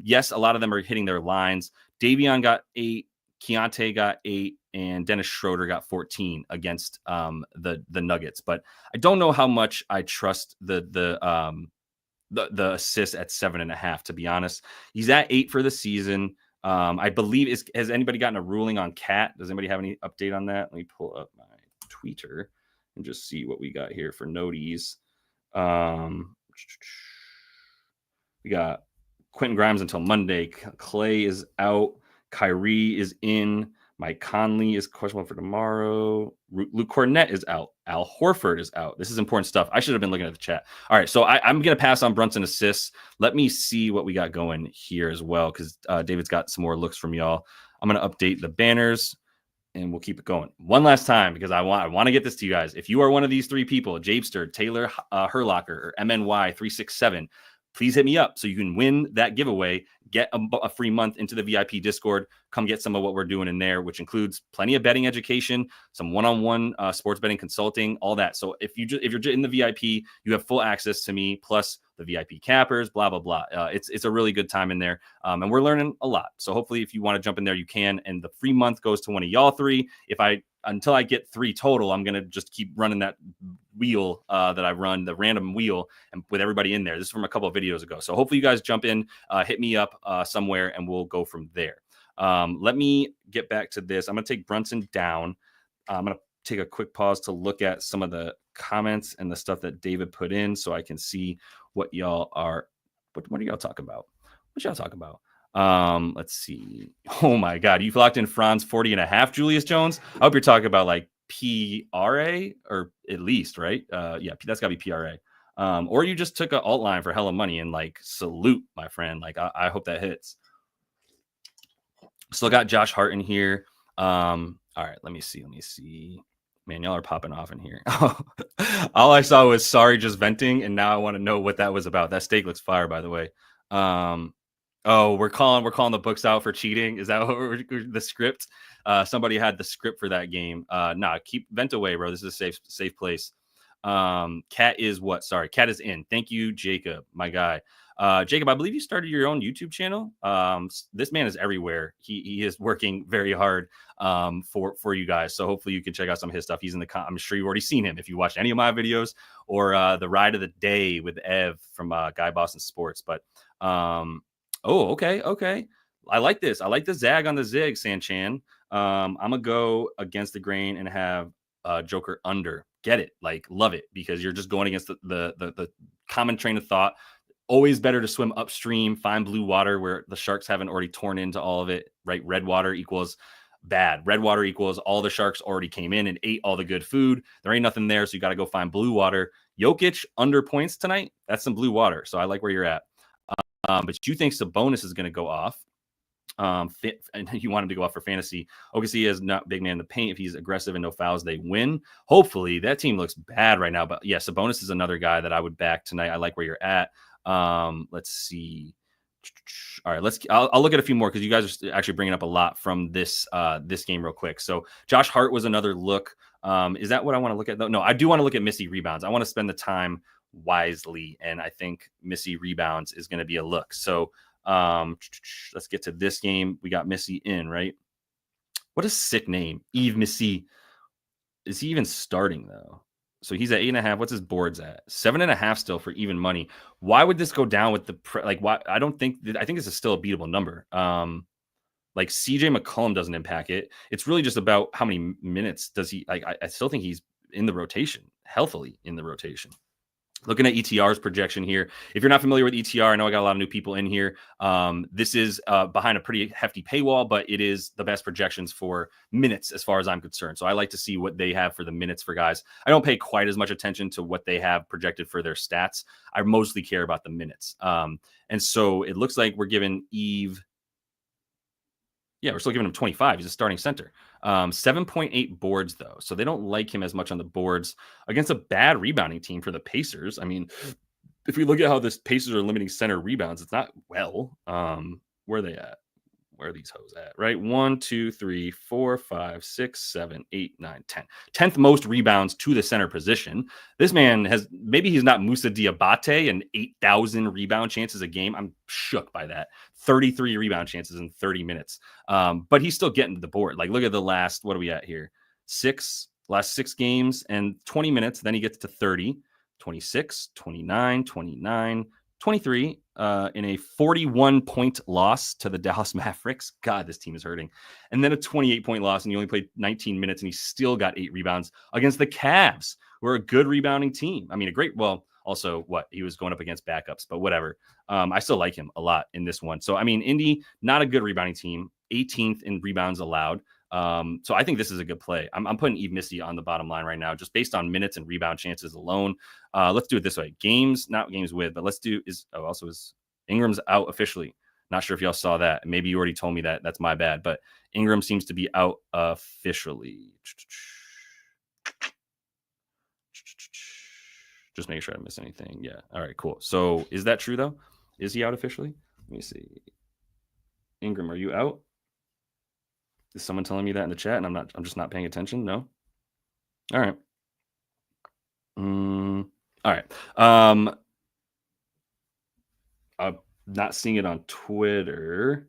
yes, a lot of them are hitting their lines. Davion got 8, Keontae got 8, and Dennis Schroeder got 14 against the Nuggets. But I don't know how much I trust the assist at 7.5, to be honest. He's at 8 for the season. I believe, has anybody gotten a ruling on Cat? Does anybody have any update on that? Let me pull up my tweeter and just see what we got here for noties. We got Quentin Grimes until Monday. Clay is out. Kyrie is in. Mike Conley is questionable for tomorrow. Luke Cornett is out. Al Horford is out. This is important stuff. I should have been looking at the chat. All right, so I'm going to pass on Brunson assists. Let me see what we got going here as well, because David's got some more looks from y'all. I'm going to update the banners, and we'll keep it going. One last time, because I want to get this to you guys. If you are one of these three people, Japester, Taylor Herlocker, or MNY367, please hit me up so you can win that giveaway, get a free month into the VIP Discord. Come get some of what we're doing in there, which includes plenty of betting education, some one-on-one sports betting consulting, all that. So if you're in the VIP, you have full access to me, plus the VIP cappers, blah, blah, blah. It's a really good time in there. And we're learning a lot. So hopefully if you want to jump in there, you can. And the free month goes to one of y'all three. Until I get 3 total, I'm going to just keep running that wheel that I run, the random wheel, and with everybody in there. This is from a couple of videos ago. So hopefully you guys jump in, hit me up somewhere, and we'll go from there. Let me get back to this. I'm going to take Brunson down. I'm going to take a quick pause to look at some of the comments and the stuff that David put in so I can see what y'all are. What are y'all talking about? What y'all talking about? Let's see. Oh my God, you've locked in Franz 40.5, Julius Jones. I hope you're talking about like PRA, or at least, right? Yeah, that's gotta be PRA. Or you just took an alt line for hella money, and like, salute, my friend. Like, I hope that hits. Still got Josh Hart in here. All right, let me see. Man, y'all are popping off in here. All I saw was sorry, just venting, and now I want to know what that was about. That steak looks fire, by the way. Oh, we're calling the books out for cheating. Is that what the script? Somebody had the script for that game. Nah, keep vent away, bro. This is a safe place. Cat is what? Sorry, Cat is in. Thank you, Jacob, my guy. Jacob, I believe you started your own YouTube channel. This man is everywhere. He is working very hard for you guys. So hopefully you can check out some of his stuff. He's in the I'm sure you've already seen him if you watched any of my videos, or the ride of the day with Ev from Guy Boston Sports. But oh, okay. I like this. I like the zag on the zig, Sanchan. I'm gonna go against the grain and have Joker under. Get it? Like, love it, because you're just going against the common train of thought. Always better to swim upstream, find blue water where the sharks haven't already torn into all of it, right? Red water equals bad. Red water equals all the sharks already came in and ate all the good food. There ain't nothing there, so you got to go find blue water. Jokic under points tonight. That's some blue water. So I like where you're at. But you think Sabonis is going to go off. And you want him to go off for fantasy. OKC is not big man in the paint. If he's aggressive and no fouls, they win. Hopefully, that team looks bad right now. But yeah, Sabonis is another guy that I would back tonight. I like where you're at. Let's see. All right, I'll look at a few more because you guys are actually bringing up a lot from this game real quick. So Josh Hart was another look. Is that what I want to look at though? No, I do want to look at Missy rebounds. I want to spend the time wisely, and I think Missy rebounds is going to be a look. So let's get to this game. We got Missy in, right? What a sick name, Yves Missy. Is he even starting though? So he's at 8.5. What's his boards at? 7.5 still for even money. Why would this go down with why? I think this is still a beatable number. Like CJ McCollum doesn't impact it. It's really just about how many minutes does he, like, I still think he's in the rotation, healthily in the rotation. Looking at ETR's projection here. If you're not familiar with ETR, I know I got a lot of new people in here. This is behind a pretty hefty paywall, but it is the best projections for minutes as far as I'm concerned. So I like to see what they have for the minutes for guys. I don't pay quite as much attention to what they have projected for their stats. I mostly care about the minutes. And so it looks like we're giving Eve. Yeah, we're still giving him 25. He's a starting center. 7.8 boards, though. So they don't like him as much on the boards against a bad rebounding team for the Pacers. I mean, if we look at how the Pacers are limiting center rebounds, it's not well. Where are they at? Where are these hoes at? Right? 1, 2, 3, 4, 5, 6, 7, 8, 9, 10. 10th most rebounds to the center position. This man has, maybe he's not Moussa Diabate and 8,000 rebound chances a game. I'm shook by that. 33 rebound chances in 30 minutes. But he's still getting to the board. Like, look at the last, what are we at here? Last 6 games and 20 minutes. Then he gets to 30, 26, 29, 29, 23 in a 41-point loss to the Dallas Mavericks. God, this team is hurting. And then a 28-point loss, and he only played 19 minutes, and he still got 8 rebounds against the Cavs, who are a good rebounding team. I mean, also he was going up against backups, but whatever. I still like him a lot in this one. So, I mean, Indy, not a good rebounding team, 18th in rebounds allowed. So I think this is a good play. I'm putting Eve Missy on the bottom line right now, just based on minutes and rebound chances alone. Let's do it this way. Games, not games with, but let's do also is Ingram's out officially. Not sure if y'all saw that. Maybe you already told me that. That's my bad. But Ingram seems to be out officially. Just making sure I didn't miss anything. Yeah. All right, cool. So is that true though? Is he out officially? Let me see. Ingram, are you out? Is someone telling me that in the chat and I'm just not paying attention? No. All right. All right. I'm not seeing it on Twitter.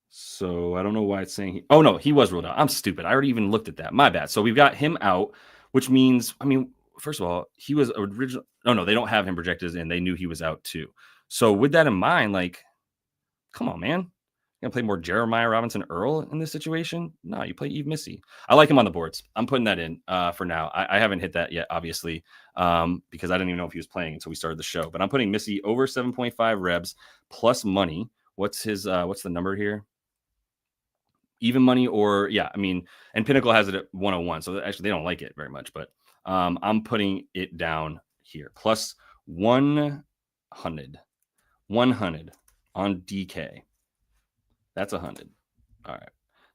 So I don't know why it's saying oh no, he was ruled out. I'm stupid. I already even looked at that. My bad. So we've got him out, which means, I mean, first of all, he was original. Oh no, they don't have him projected as in. They knew he was out too. So with that in mind, like, come on, man. You gonna play more Jeremiah Robinson Earl in this situation? No, you play Eve Missy. I like him on the boards. I'm putting that in for now. I haven't hit that yet, obviously, because I didn't even know if he was playing until we started the show. But I'm putting Missy over 7.5 reps plus money. What's his? What's the number here? Even money or yeah, I mean, and Pinnacle has it at 101. So actually, they don't like it very much. But I'm putting it down here plus 100 on DK. That's 100. All right.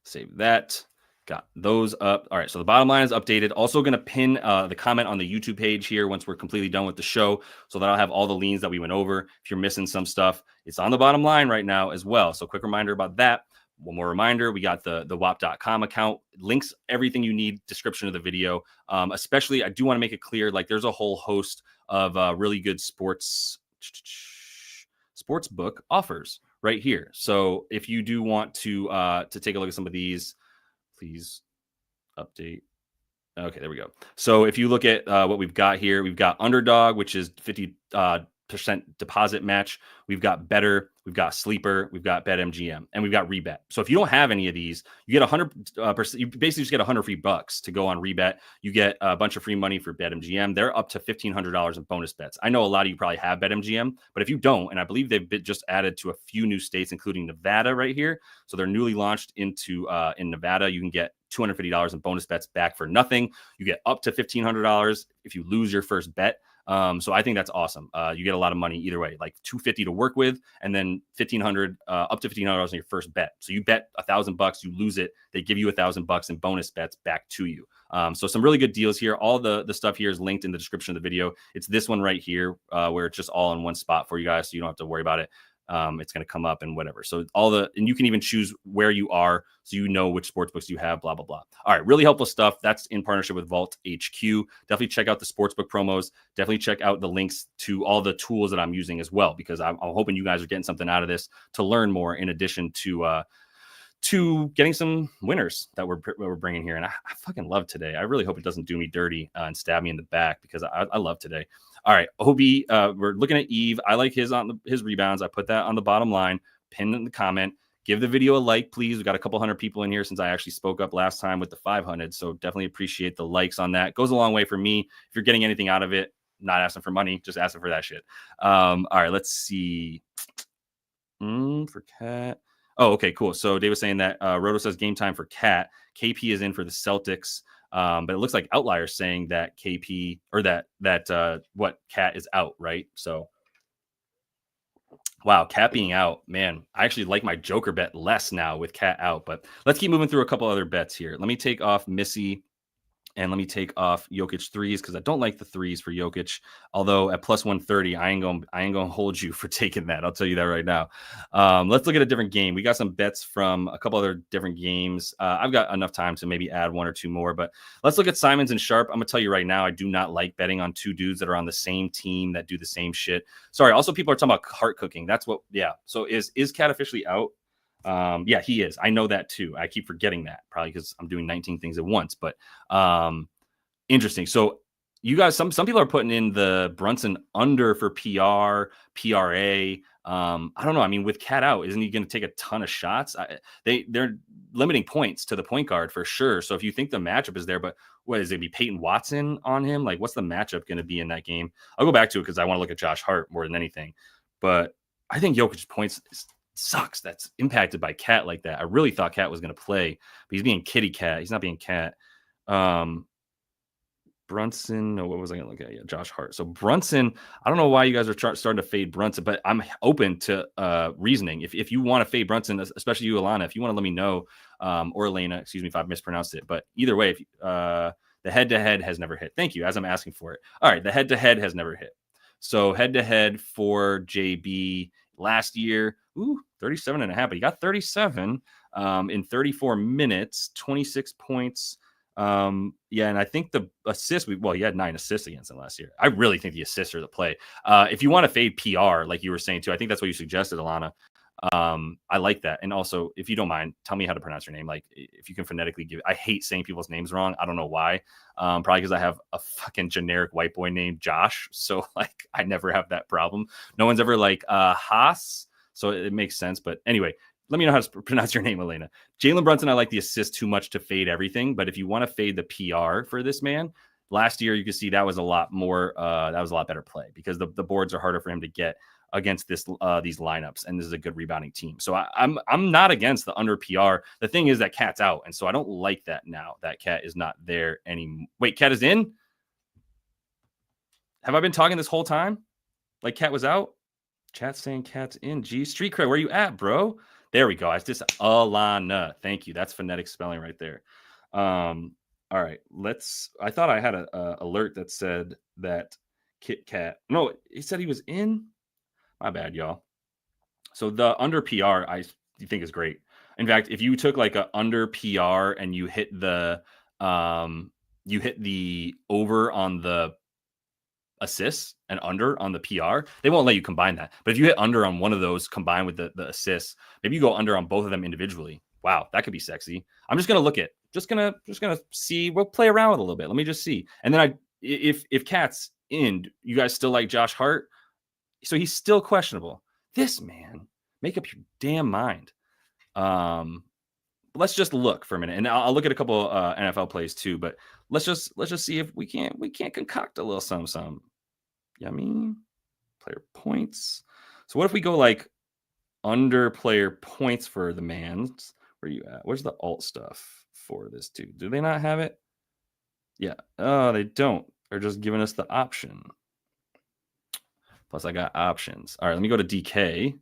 Save that. Got those up. All right. So the bottom line is updated. Also going to pin the comment on the YouTube page here once we're completely done with the show so that I'll have all the leans that we went over. If you're missing some stuff, it's on the bottom line right now as well. So quick reminder about that. One more reminder, we got the WAP.com account, links, everything you need, description of the video. Especially, I do want to make it clear, like there's a whole host of really good sports book offers right here. So if you do want to take a look at some of these, please update. Okay, there we go. So if you look at what we've got here, we've got Underdog, which is 50% deposit match. We've got Better, we've got Sleeper, we've got BetMGM, and we've got Rebet. So if you don't have any of these, you get 100%. You basically just get 100 free bucks to go on Rebet. You get a bunch of free money for BetMGM. They're up to $1,500 in bonus bets. I know a lot of you probably have BetMGM, but if you don't, and I believe they've just added to a few new states, including Nevada right here. So they're newly launched into in Nevada. You can get $250 in bonus bets back for nothing. You get up to $1,500 if you lose your first bet. So I think that's awesome. You get a lot of money either way, like $250 to work with, and then $1,500 up to $1,500 on your first bet. So you bet $1,000, you lose it, they give you $1,000 in bonus bets back to you. So some really good deals here. All the stuff here is linked in the description of the video. It's this one right here where it's just all in one spot for you guys, so you don't have to worry about it. It's going to come up and whatever. So and you can even choose where you are so you know which sports books you have, blah, blah, blah. All right. Really helpful stuff. That's in partnership with Vault HQ. Definitely check out the sportsbook promos. Definitely check out the links to all the tools that I'm using as well, because I'm hoping you guys are getting something out of this to learn more in addition to getting some winners that we're bringing here. And I fucking love today. I really hope it doesn't do me dirty and stab me in the back because I love today. All right, Obi, we're looking at Eve. I like his rebounds. I put that on the bottom line, pinned in the comment. Give the video a like, please. We got a couple hundred people in here since I actually spoke up last time with the 500. So definitely appreciate the likes on that. Goes a long way for me. If you're getting anything out of it, not asking for money, just asking for that shit. All right, let's see. For Cat. Oh, okay, cool. So Dave was saying that Roto says game time for Cat. KP is in for the Celtics. But it looks like Outliers saying that KP or that Cat is out, right? So, wow, Cat being out, man, I actually like my Joker bet less now with Cat out. But let's keep moving through a couple other bets here. Let me take off Missy and let me take off Jokic threes because I don't like the threes for Jokic. Although at plus 130, I ain't gonna hold you for taking that. I'll tell you that right now. Let's look at a different game. We got some bets from a couple other different games. I've got enough time to maybe add one or two more, but let's look at Simons and Sharp. I'm gonna tell you right now, I do not like betting on two dudes that are on the same team that do the same shit. Sorry. Also, people are talking about heart cooking. That's what. Yeah. So is Cat officially out? Yeah, he is. I know that too. I keep forgetting that probably because I'm doing 19 things at once, but interesting. So you guys, some people are putting in the Brunson under for PRA. I don't know. I mean, with Cat out, isn't he going to take a ton of shots? They're limiting points to the point guard for sure. So if you think the matchup is there, but what is it? Be Peyton Watson on him? Like, what's the matchup going to be in that game? I'll go back to it because I want to look at Josh Hart more than anything. But I think Jokic's points sucks. That's impacted by Cat like that. I really thought Cat was going to play, but he's being kitty cat. He's not being Cat. Brunson. No, what was I going to look at? Yeah, Josh Hart. So Brunson, I don't know why you guys are starting to fade Brunson, but I'm open to reasoning. If you want to fade Brunson, especially you, Alana, if you want to let me know, or Elena, excuse me if I've mispronounced it. But either way, if the head-to-head has never hit. Thank you, as I'm asking for it. All right, the head-to-head has never hit. So head-to-head for JB last year, 37.5, but he got 37 in 34 minutes, 26 points. Yeah, and I think the assist, he had 9 assists against him last year. I really think the assists are the play. If you want to fade PR, like you were saying too, I think that's what you suggested, Alana. I like that. And also, if you don't mind, tell me how to pronounce your name. Like, if you can phonetically give it. I hate saying people's names wrong. I don't know why. Probably because I have a fucking generic white boy named Josh. So, like, I never have that problem. No one's ever like Haas. So it makes sense. But anyway, let me know how to pronounce your name, Elena. Jalen Brunson, I like the assist too much to fade everything. But if you want to fade the PR for this man, last year you can see that was a lot more. That was a lot better play because the boards are harder for him to get against these lineups, and this is a good rebounding team. So I'm not against the under PR. The thing is that Cat's out, and so I don't like that now that Cat is not there anymore. Wait, Cat is in? Have I been talking this whole time? Like Cat was out? Chat's saying Cat's in. G Street Cred, where you at, bro? There we go. It's just Alana. Thank you. That's phonetic spelling right there. All right. I thought I had a alert that said that Kit Kat. No, he said he was in. My bad, y'all. So the under PR, I think is great. In fact, if you took like a under PR and you hit the over on the assists and under on the PR, they won't let you combine that. But if you hit under on one of those combined with the assists, maybe you go under on both of them individually. Wow, that could be sexy. I'm just gonna look at, just gonna see. We'll play around with it a little bit. Let me just see. And then if Cat's in, you guys still like Josh Hart? So he's still questionable. This man, make up your damn mind. Let's just look for a minute, and I'll look at a couple NFL plays too. But let's just see if we can't concoct a little something. Yeah, I mean, player points. So what if we go like under player points for the man? Where you at? Where's the alt stuff for this dude? Do they not have it? Yeah. Oh, they don't. They're just giving us the option. Plus, I got options. All right, let me go to DK.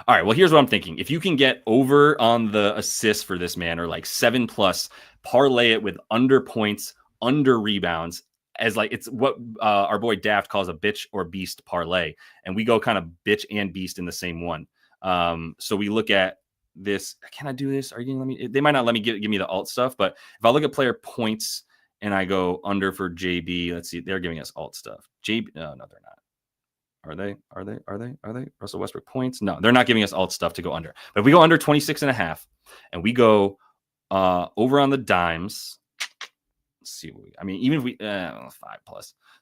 All right, well, here's what I'm thinking. If you can get over on the assists for this man, or like 7+, parlay it with under points, under rebounds, as like it's what our boy Daft calls a bitch or beast parlay. And we go kind of bitch and beast in the same one. So we look at this. Can I do this? Are you going to let me? They might not let me give me the alt stuff, but if I look at player points and I go under for JB, let's see, they're giving us alt stuff. JB, no, they're not. Are they? Russell Westbrook points? No, they're not giving us alt stuff to go under. But if we go under 26.5 and we go over on the dimes, let's see what even if we 5+.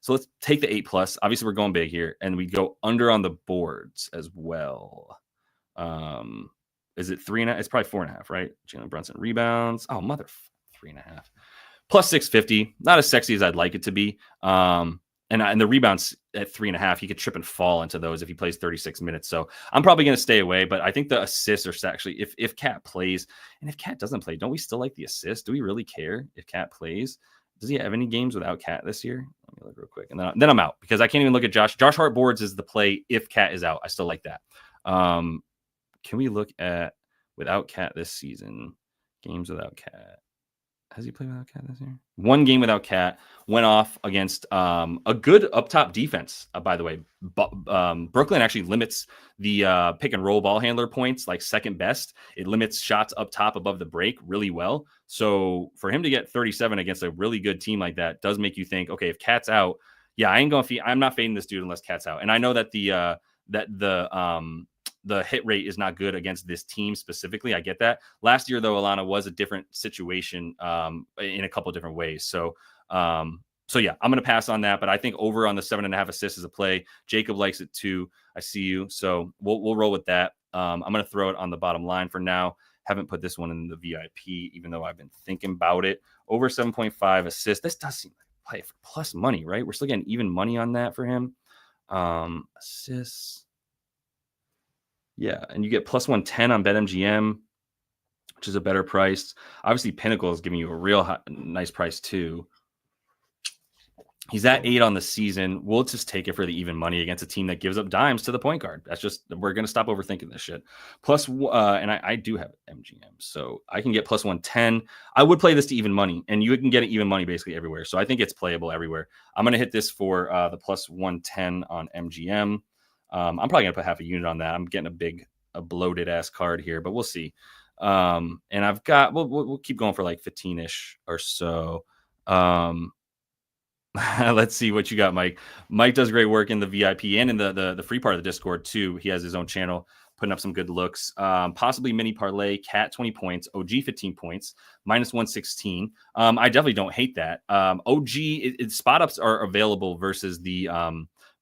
So let's take the 8+. Obviously, we're going big here, and we go under on the boards as well. Is it 3.5? It's probably 4.5, right? Jalen Brunson rebounds. Oh, mother 3.5. Plus 650. Not as sexy as I'd like it to be. And the rebounds at 3.5, he could trip and fall into those if he plays 36 minutes. So I'm probably going to stay away. But I think the assists are actually, if Cat plays, and if Cat doesn't play, don't we still like the assist? Do we really care if Cat plays? Does he have any games without Cat this year? Let me look real quick. And then I'm out because I can't even look at Josh. Josh Hart boards is the play if Cat is out. I still like that. Can we look at without Cat this season? Games without Cat. Has he played without Cat this year? One game without Cat. Went off against a good up top defense, by the way. Brooklyn actually limits the pick and roll ball handler points, like second best. It limits shots up top above the break really well. So for him to get 37 against a really good team like that does make you think, okay, if Cat's out, yeah, I'm not fading this dude unless Cat's out. And I know that the hit rate is not good against this team specifically. I get that. Last year, though, Alana was a different situation in a couple of different ways. So yeah, I'm going to pass on that. But I think over on the 7.5 assists is a play. Jacob likes it too. I see you. So we'll roll with that. I'm going to throw it on the bottom line for now. Haven't put this one in the VIP, even though I've been thinking about it. Over 7.5 assists. This does seem like play for plus money, right? We're still getting even money on that for him. Assists. Yeah, and you get plus 110 on BetMGM, which is a better price. Obviously, Pinnacle is giving you a real nice price too. He's at 8 on the season. We'll just take it for the even money against a team that gives up dimes to the point guard. That's just, we're going to stop overthinking this shit. Plus, and I do have MGM, so I can get plus 110. I would play this to even money, and you can get it even money basically everywhere. So I think it's playable everywhere. I'm going to hit this for the plus 110 on MGM. I'm probably going to put half a unit on that. I'm getting a bloated ass card here, but we'll see. And I've got, we'll keep going for like 15-ish or so. Let's see what you got, Mike. Mike does great work in the VIP and in the free part of the Discord too. He has his own channel putting up some good looks. Possibly mini parlay, Cat 20 points, OG 15 points, minus 116. I definitely don't hate that. OG spot ups are available versus the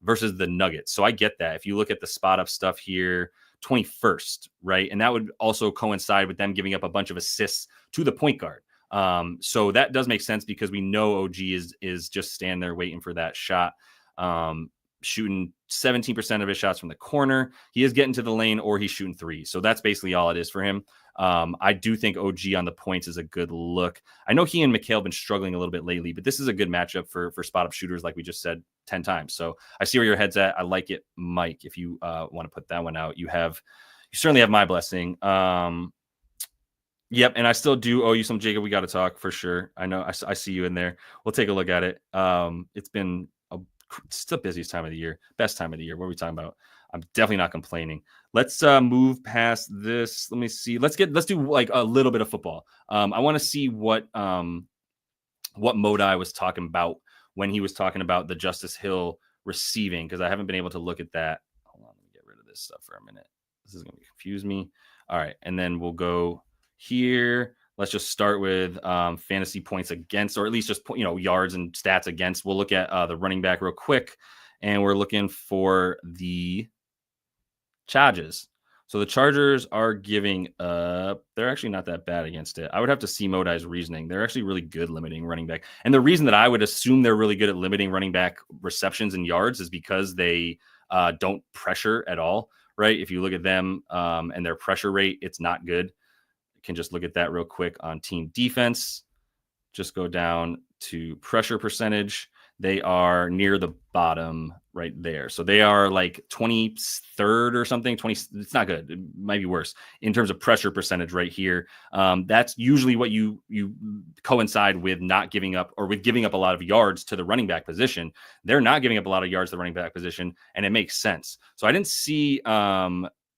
Nuggets. So I get that. If you look at the spot up stuff here, 21st, right? And that would also coincide with them giving up a bunch of assists to the point guard. So that does make sense because we know OG is just standing there waiting for that shot. Shooting 17% of his shots from the corner. He is getting to the lane or he's shooting three. So that's basically all it is for him. I do think OG on the points is a good look. I know he and Mikhail have been struggling a little bit lately, but this is a good matchup for spot up shooters, like we just said 10 times. So I see where your head's at. I like it, Mike. If you want to put that one out, you certainly have my blessing. Yep, and I still do owe you some, Jacob. We got to talk for sure. I know I see you in there. We'll take a look at it. It's been it's the busiest time of the year, best time of the year. What are we talking about? I'm definitely not complaining. Let's move past this. Let me see. Let's do like a little bit of football. I want to see what Modi was talking about when he was talking about the Justice Hill receiving, because I haven't been able to look at that. Hold on, let me get rid of this stuff for a minute. This is going to confuse me. All right, and then we'll go here. Let's just start with fantasy points against, or at least just yards and stats against. We'll look at the running back real quick, and we're looking for the Chargers. So the Chargers are giving up. They're actually not that bad against it. I would have to see Modi's reasoning. They're actually really good limiting running back. And the reason that I would assume they're really good at limiting running back receptions and yards is because they don't pressure at all, right? If you look at them and their pressure rate, it's not good. You can just look at that real quick on team defense. Just go down to pressure percentage. They are near the bottom right there. So they are like 23rd or something. It's not good. It might be worse in terms of pressure percentage right here. That's usually what you coincide with not giving up, or with giving up a lot of yards to the running back position. They're not giving up a lot of yards to the running back position, and it makes sense. So I didn't see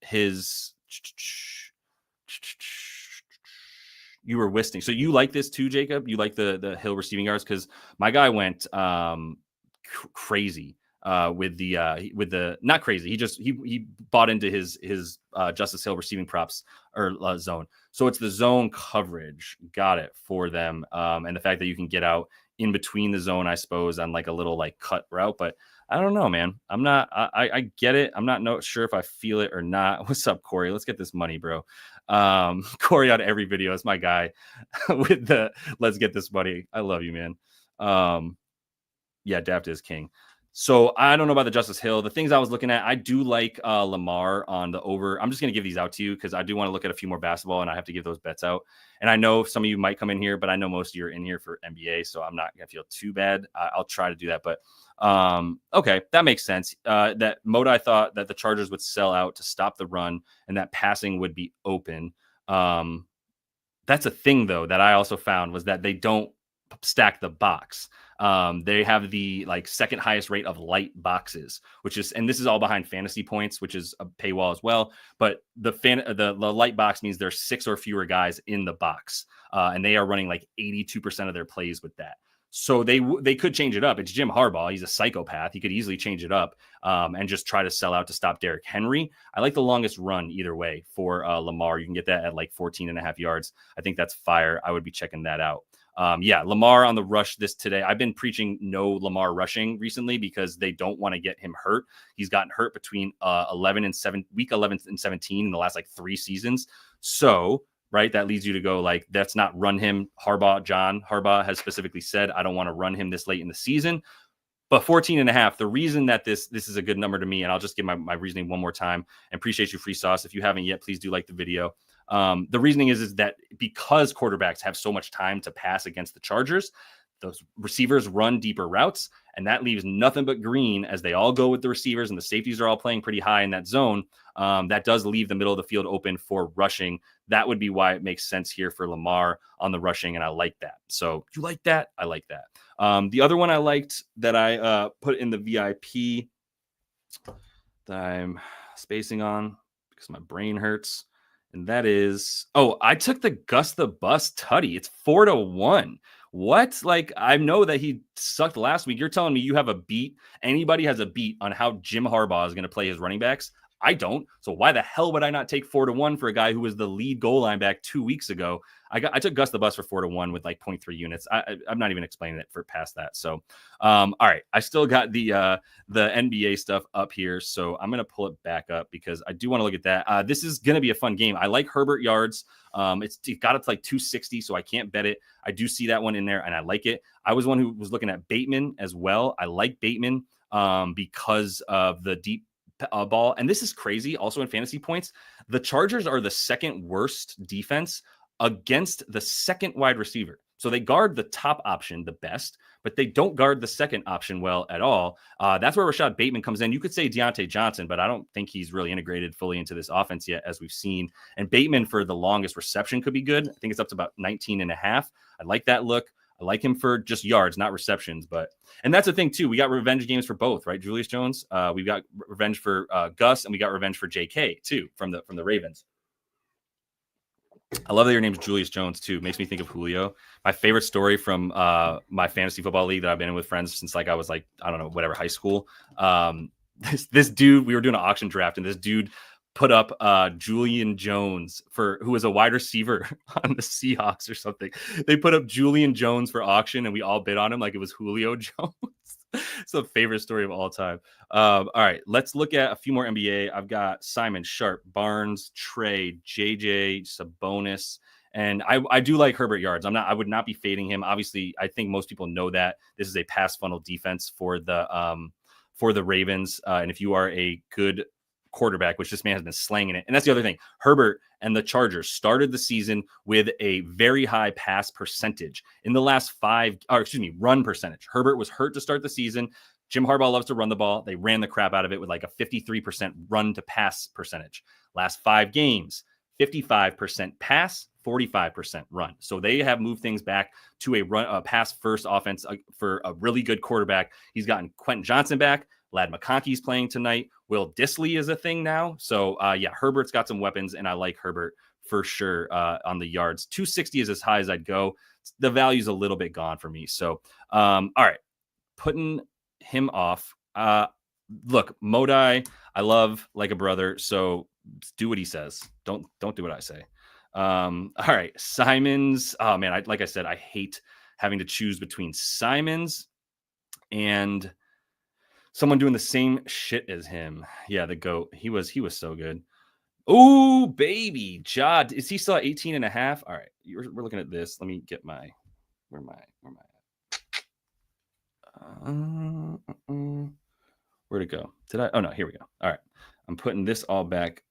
his. You were whistling. So you like this too, Jacob? You like the Hill receiving yards? Because my guy went crazy with the not crazy. He bought into his Justice Hill receiving props or zone. So it's the zone coverage. Got it for them. And the fact that you can get out in between the zone, I suppose, on like a little like cut route. But I don't know, man. I get it. I'm not sure if I feel it or not. What's up, Corey? Let's get this money, bro. Corey on every video is my guy with the let's get this money. I love you, man. Yeah, Daft is king. So I don't know about the Justice Hill. The things I was looking at, I do like Lamar on the over. I'm just going to give these out to you because I do want to look at a few more basketball, and I have to give those bets out. And I know some of you might come in here, but I know most of you are in here for NBA, so I'm not going to feel too bad. I'll try to do that. But okay, that makes sense. That Modi thought that the Chargers would sell out to stop the run and that passing would be open. That's a thing, though, that I also found was that they don't stack the box. They have the second highest rate of light boxes, and this is all behind fantasy points, which is a paywall as well. But the light box means there's 6 or fewer guys in the box, and they are running like 82% of their plays with that. So they could change it up. It's Jim Harbaugh. He's a psychopath. He could easily change it up and just try to sell out to stop Derrick Henry. I like the longest run either way for Lamar. You can get that at like 14.5 yards. I think that's fire. I would be checking that out. Yeah, Lamar on the rush today. I've been preaching no Lamar rushing recently because they don't want to get him hurt. He's gotten hurt between week 11 and 17 in the last 3 seasons. So, right, that leads you to go that's not run him. John Harbaugh has specifically said, I don't want to run him this late in the season. But 14.5, the reason that this is a good number to me, and I'll just give my reasoning one more time, and appreciate you, Free Sauce. If you haven't yet, please do like the video. The reasoning is that because quarterbacks have so much time to pass against the Chargers, those receivers run deeper routes, and that leaves nothing but green as they all go with the receivers, and the safeties are all playing pretty high in that zone. That does leave the middle of the field open for rushing. That would be why it makes sense here for Lamar on the rushing, and I like that. So you like that? I like that. The other one I liked that I put in the VIP that I'm spacing on because my brain hurts, and that is, I took the Gus the Bus Tutty. It's 4-1. What? Like, I know that he sucked last week. You're telling me you have a beat? Anybody has a beat on how Jim Harbaugh is going to play his running backs? I don't. So why the hell would I not take 4-1 for a guy who was the lead goal line back 2 weeks ago? I took Gus the Bus for 4-1 with like 0.3 units. I'm not even explaining it for past that. So, all right, I still got the NBA stuff up here, so I'm gonna pull it back up because I do want to look at that. This is gonna be a fun game. I like Herbert yards. It's got it to like 260, so I can't bet it. I do see that one in there, and I like it. I was one who was looking at Bateman as well. I like Bateman because of the deep ball. And this is crazy. Also in fantasy points, the Chargers are the second worst defense against the second wide receiver. So they guard the top option the best, but they don't guard the second option well at all. That's where Rashad Bateman comes in. You could say Deontay Johnson, but I don't think he's really integrated fully into this offense yet, as we've seen. And Bateman for the longest reception could be good. I think it's up to about 19.5. I like that look. I like him for just yards, not receptions. And that's the thing too. We got revenge games for both, right? Julius Jones. We've got revenge for Gus, and we got revenge for JK too from the Ravens. I love that your name's Julius Jones too. Makes me think of Julio. My favorite story from my fantasy football league that I've been in with friends since like I was like, I don't know, whatever, high school. This dude, we were doing an auction draft, and this dude put up Julian Jones who was a wide receiver on the Seahawks or something. They put up Julian Jones for auction, and we all bid on him like it was Julio Jones. It's the favorite story of all time. All right, let's look at a few more NBA. I've got Simon, Sharp, Barnes, Trey, JJ, Sabonis, and I do like Herbert yards. I would not be fading him. Obviously, I think most people know that this is a pass funnel defense for the Ravens. And if you are a good quarterback, which this man has been slanging it. And that's the other thing. Herbert and the Chargers started the season with a very high pass percentage in the last run percentage. Herbert was hurt to start the season. Jim Harbaugh loves to run the ball. They ran the crap out of it with like a 53% run to pass percentage. Last 5 games, 55% pass, 45% run. So they have moved things back to a pass first offense for a really good quarterback. He's gotten Quentin Johnson back. Lad McConkey's playing tonight. Will Disley is a thing now. So, Herbert's got some weapons, and I like Herbert for sure on the yards. 260 is as high as I'd go. The value's a little bit gone for me. So, all right, putting him off. Look, Modi, I love like a brother, so do what he says. Don't do what I say. All right, Simons. Oh, man, like I said, I hate having to choose between Simons and someone doing the same shit as him. Yeah, the GOAT. He was so good. Oh, baby. Ja, is he still at 18.5? All right. We're looking at this. Let me get where am I? Where'd it go? Oh, no, here we go. All right. I'm putting this all back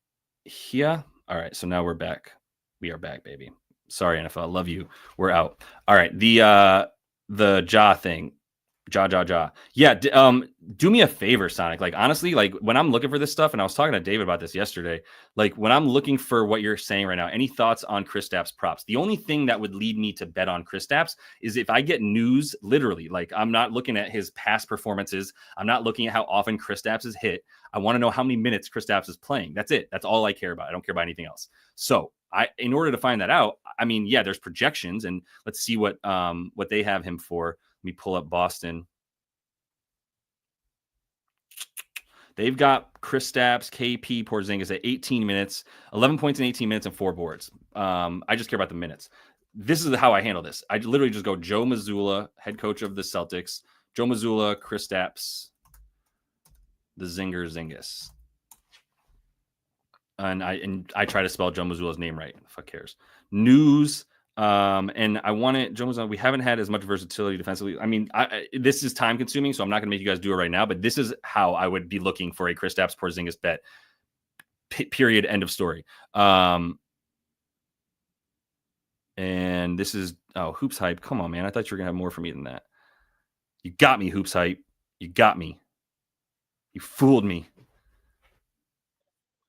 here. All right. So now we're back. We are back, baby. Sorry, NFL. Love you. We're out. All right. The Ja thing. Ja. Yeah. Do me a favor, Sonic. Like, honestly, like when I'm looking for this stuff, and I was talking to David about this yesterday, like when I'm looking for what you're saying right now, any thoughts on Kristaps props? The only thing that would lead me to bet on Kristaps is if I get news, literally, like I'm not looking at his past performances. I'm not looking at how often Kristaps is hit. I want to know how many minutes Kristaps is playing. That's it. That's all I care about. I don't care about anything else. So in order to find that out, I mean, yeah, there's projections, and let's see what they have him for. Let me pull up Boston. They've got Kristaps, KP, Porzingis at 18 minutes, 11 points in 18 minutes, and 4 boards. I just care about the minutes. This is how I handle this. I literally just go Joe Mazzulla, head coach of the Celtics, Joe Mazzulla, Kristaps, the Zingis. And I try to spell Joe Mazzulla's name right. Fuck cares. News And I want it, Jones. We haven't had as much versatility defensively. I mean, this is time consuming, so I'm not going to make you guys do it right now. But this is how I would be looking for a Kristaps Porzingis bet. Period. End of story. And this is Hoops Hype. Come on, man. I thought you were gonna have more for me than that. You got me, Hoops Hype. You got me. You fooled me.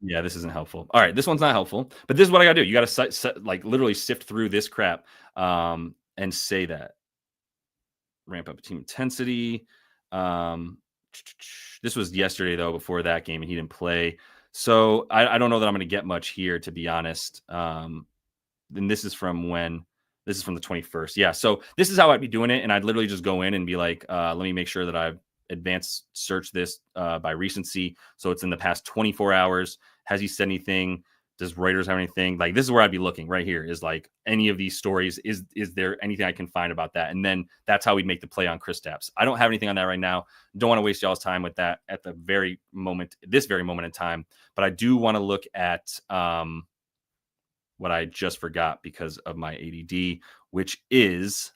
Yeah, this isn't helpful. All right, this one's not helpful, but this is what I gotta do. You gotta like literally sift through this crap and say that. Ramp up team intensity. This was yesterday though, before that game, and he didn't play. So I don't know that I'm gonna get much here, to be honest. And this is from when? This is from the 21st. Yeah. So this is how I'd be doing it. And I'd literally just go in and be like, let me make sure that I've advanced search this by recency. So it's in the past 24 hours. Has he said anything? Does Reuters have anything? Like, this is where I'd be looking right here, is like any of these stories. Is there anything I can find about that? And then that's how we'd make the play on Kristaps. I don't have anything on that right now. Don't want to waste y'all's time with that at the very moment, this very moment in time. But I do want to look at what I just forgot because of my ADD, which is,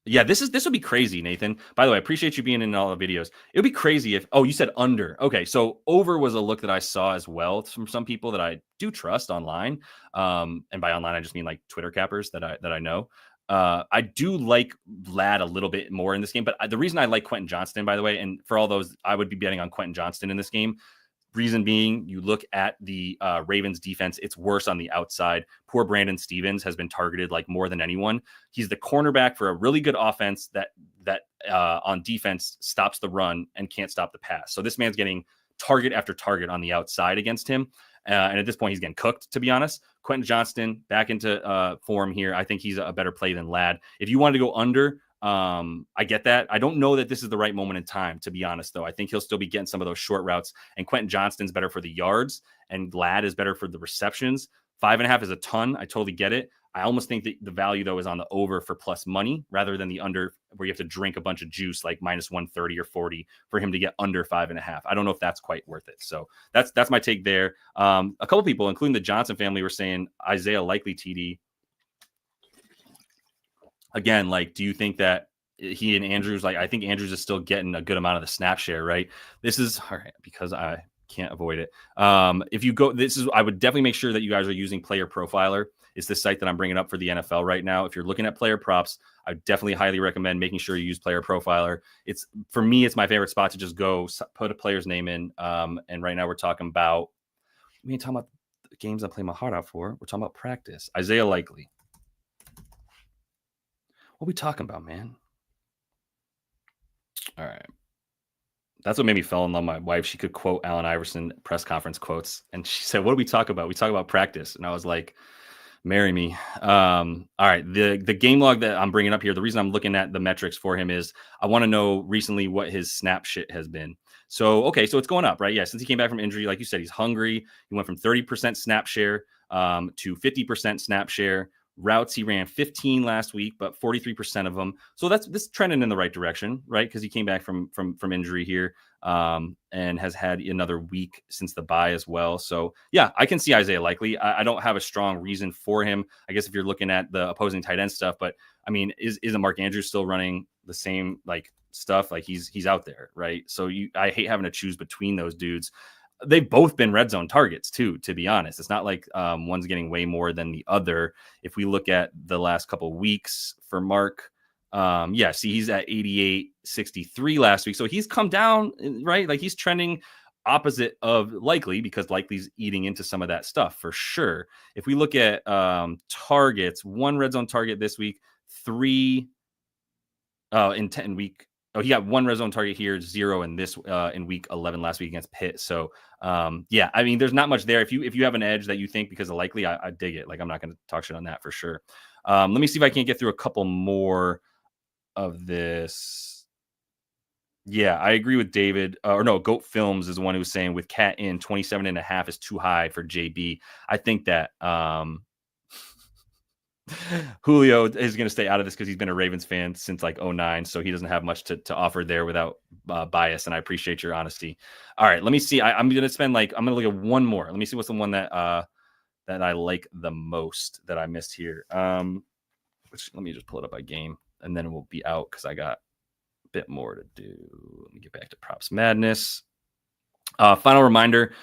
yeah, this would be crazy, Nathan. By the way, I appreciate you being in all the videos. It would be crazy if, you said under. Okay, so over was a look that I saw as well from some people that I do trust online. And by online, I just mean like Twitter cappers that I know. I do like Lad a little bit more in this game, but the reason I like Quentin Johnston, by the way, and for all those, I would be betting on Quentin Johnston in this game. Reason being, you look at the Ravens defense, it's worse on the outside. Poor Brandon Stevens has been targeted like more than anyone. He's the cornerback for a really good offense that on defense stops the run and can't stop the pass. So this man's getting target after target on the outside against him. And at this point, he's getting cooked, to be honest. Quentin Johnston back into form here. I think he's a better play than Lad. If you wanted to go under, I get that. I don't know that this is the right moment in time, to be honest, though. I think he'll still be getting some of those short routes, and Quentin Johnston's better for the yards, and Lad is better for the receptions. 5.5 is a ton. I totally get it. I almost think that the value, though, is on the over for plus money rather than the under, where you have to drink a bunch of juice like minus 130 or 40 for him to get under 5.5. I don't know if that's quite worth it. So that's my take there. A couple people, including the Johnson family, were saying Isaiah likely TD. Again, like, do you think that he and Andrews, like, I think Andrews is still getting a good amount of the snap share, right? This is all right because I can't avoid it. If you go, I would definitely make sure that you guys are using Player Profiler. It's the site that I'm bringing up for the NFL right now. If you're looking at player props, I definitely highly recommend making sure you use Player Profiler. For me, it's my favorite spot to just go put a player's name in. And right now we're talking about, we ain't talking about the games I play my heart out for. We're talking about practice. Isaiah Likely. What are we talking about, man? All right. That's what made me fall in love with my wife. She could quote Allen Iverson press conference quotes. And she said, what do we talk about? We talk about practice. And I was like, marry me. All right. The game log that I'm bringing up here, the reason I'm looking at the metrics for him is I want to know recently what his snap shit has been. So, okay. So it's going up, right? Yeah. Since he came back from injury, like you said, he's hungry. He went from 30% snap share to 50% snap share. Routes, he ran 15 last week, but 43% of them. So this trending in the right direction, right? Because he came back from injury here and has had another week since the bye as well. So yeah, I can see Isaiah Likely. I don't have a strong reason for him. I guess if you're looking at the opposing tight end stuff, but I mean, isn't Mark Andrews still running the same like stuff? Like he's out there, right? So I hate having to choose between those dudes. They've both been red zone targets too, to be honest. It's not like one's getting way more than the other. If we look at the last couple of weeks for Mark, he's at 88-63 last week. So he's come down, right? Like he's trending opposite of Likely because Likely's eating into some of that stuff for sure. If we look at targets, 1 red zone target this week, 3 in 10 week. Oh, he got 1 red zone target here, 0 in this in week 11 last week against Pitt. So, I mean, there's not much there. If you have an edge that you think because of Likely, I dig it. Like, I'm not going to talk shit on that for sure. Let me see if I can get through a couple more of this. Yeah, I agree with David. Goat Films is the one who's saying with Cat in 27.5 is too high for JB. I think that Julio is going to stay out of this because he's been a Ravens fan since like 2009, so he doesn't have much to offer there without bias, and I appreciate your honesty. All right, let me see. I'm going to look at one more. Let me see what's the one that that I like the most that I missed here. Let me just pull it up by game, and then we'll be out because I got a bit more to do. Let me get back to Props Madness. Final reminder.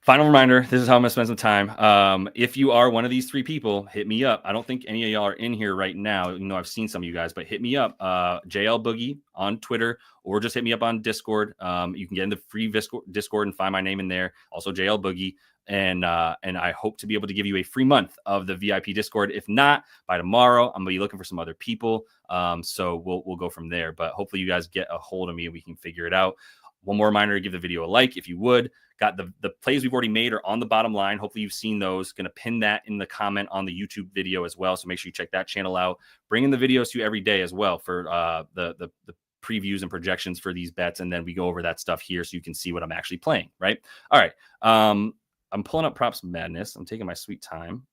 This is how I'm going to spend some time. If you are one of these three people, hit me up. I don't think any of y'all are in here right now. You know, I've seen some of you guys, but hit me up. JL Boogie on Twitter, or just hit me up on Discord. You can get in the free Discord and find my name in there. Also JL Boogie. And I hope to be able to give you a free month of the VIP Discord. If not, by tomorrow, I'm gonna be looking for some other people. So we'll go from there. But hopefully you guys get a hold of me and we can figure it out. One more reminder, give the video a like if you would. Got the plays we've already made are on the bottom line. Hopefully you've seen those. Going to pin that in the comment on the YouTube video as well. So make sure you check that channel out. Bringing the videos to you every day as well for the previews and projections for these bets. And then we go over that stuff here so you can see what I'm actually playing, right? All right. I'm pulling up Props Madness. I'm taking my sweet time.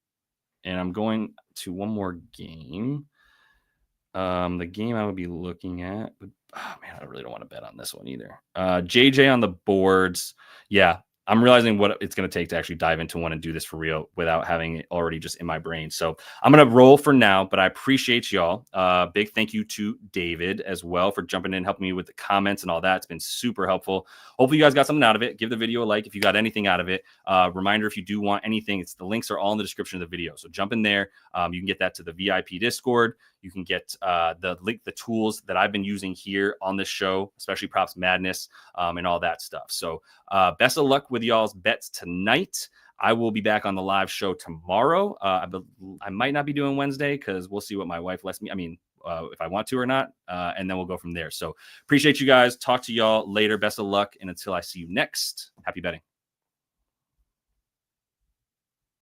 And I'm going to one more game. The game I would be looking at, I really don't want to bet on this one either. JJ on the boards. Yeah, I'm realizing what it's going to take to actually dive into one and do this for real without having it already just in my brain. So I'm going to roll for now, but I appreciate y'all. Big thank you to David as well for jumping in, helping me with the comments and all that. It's been super helpful. Hopefully you guys got something out of it. Give the video a like if you got anything out of it. Reminder, if you do want anything, the links are all in the description of the video. So jump in there. You can get that to the VIP Discord. You can get the tools that I've been using here on this show, especially Props Madness and all that stuff. So best of luck with y'all's bets tonight. I will be back on the live show tomorrow. I might not be doing Wednesday because we'll see what my wife lets me. If I want to or not, and then we'll go from there. So appreciate you guys. Talk to y'all later. Best of luck. And until I see you next, happy betting.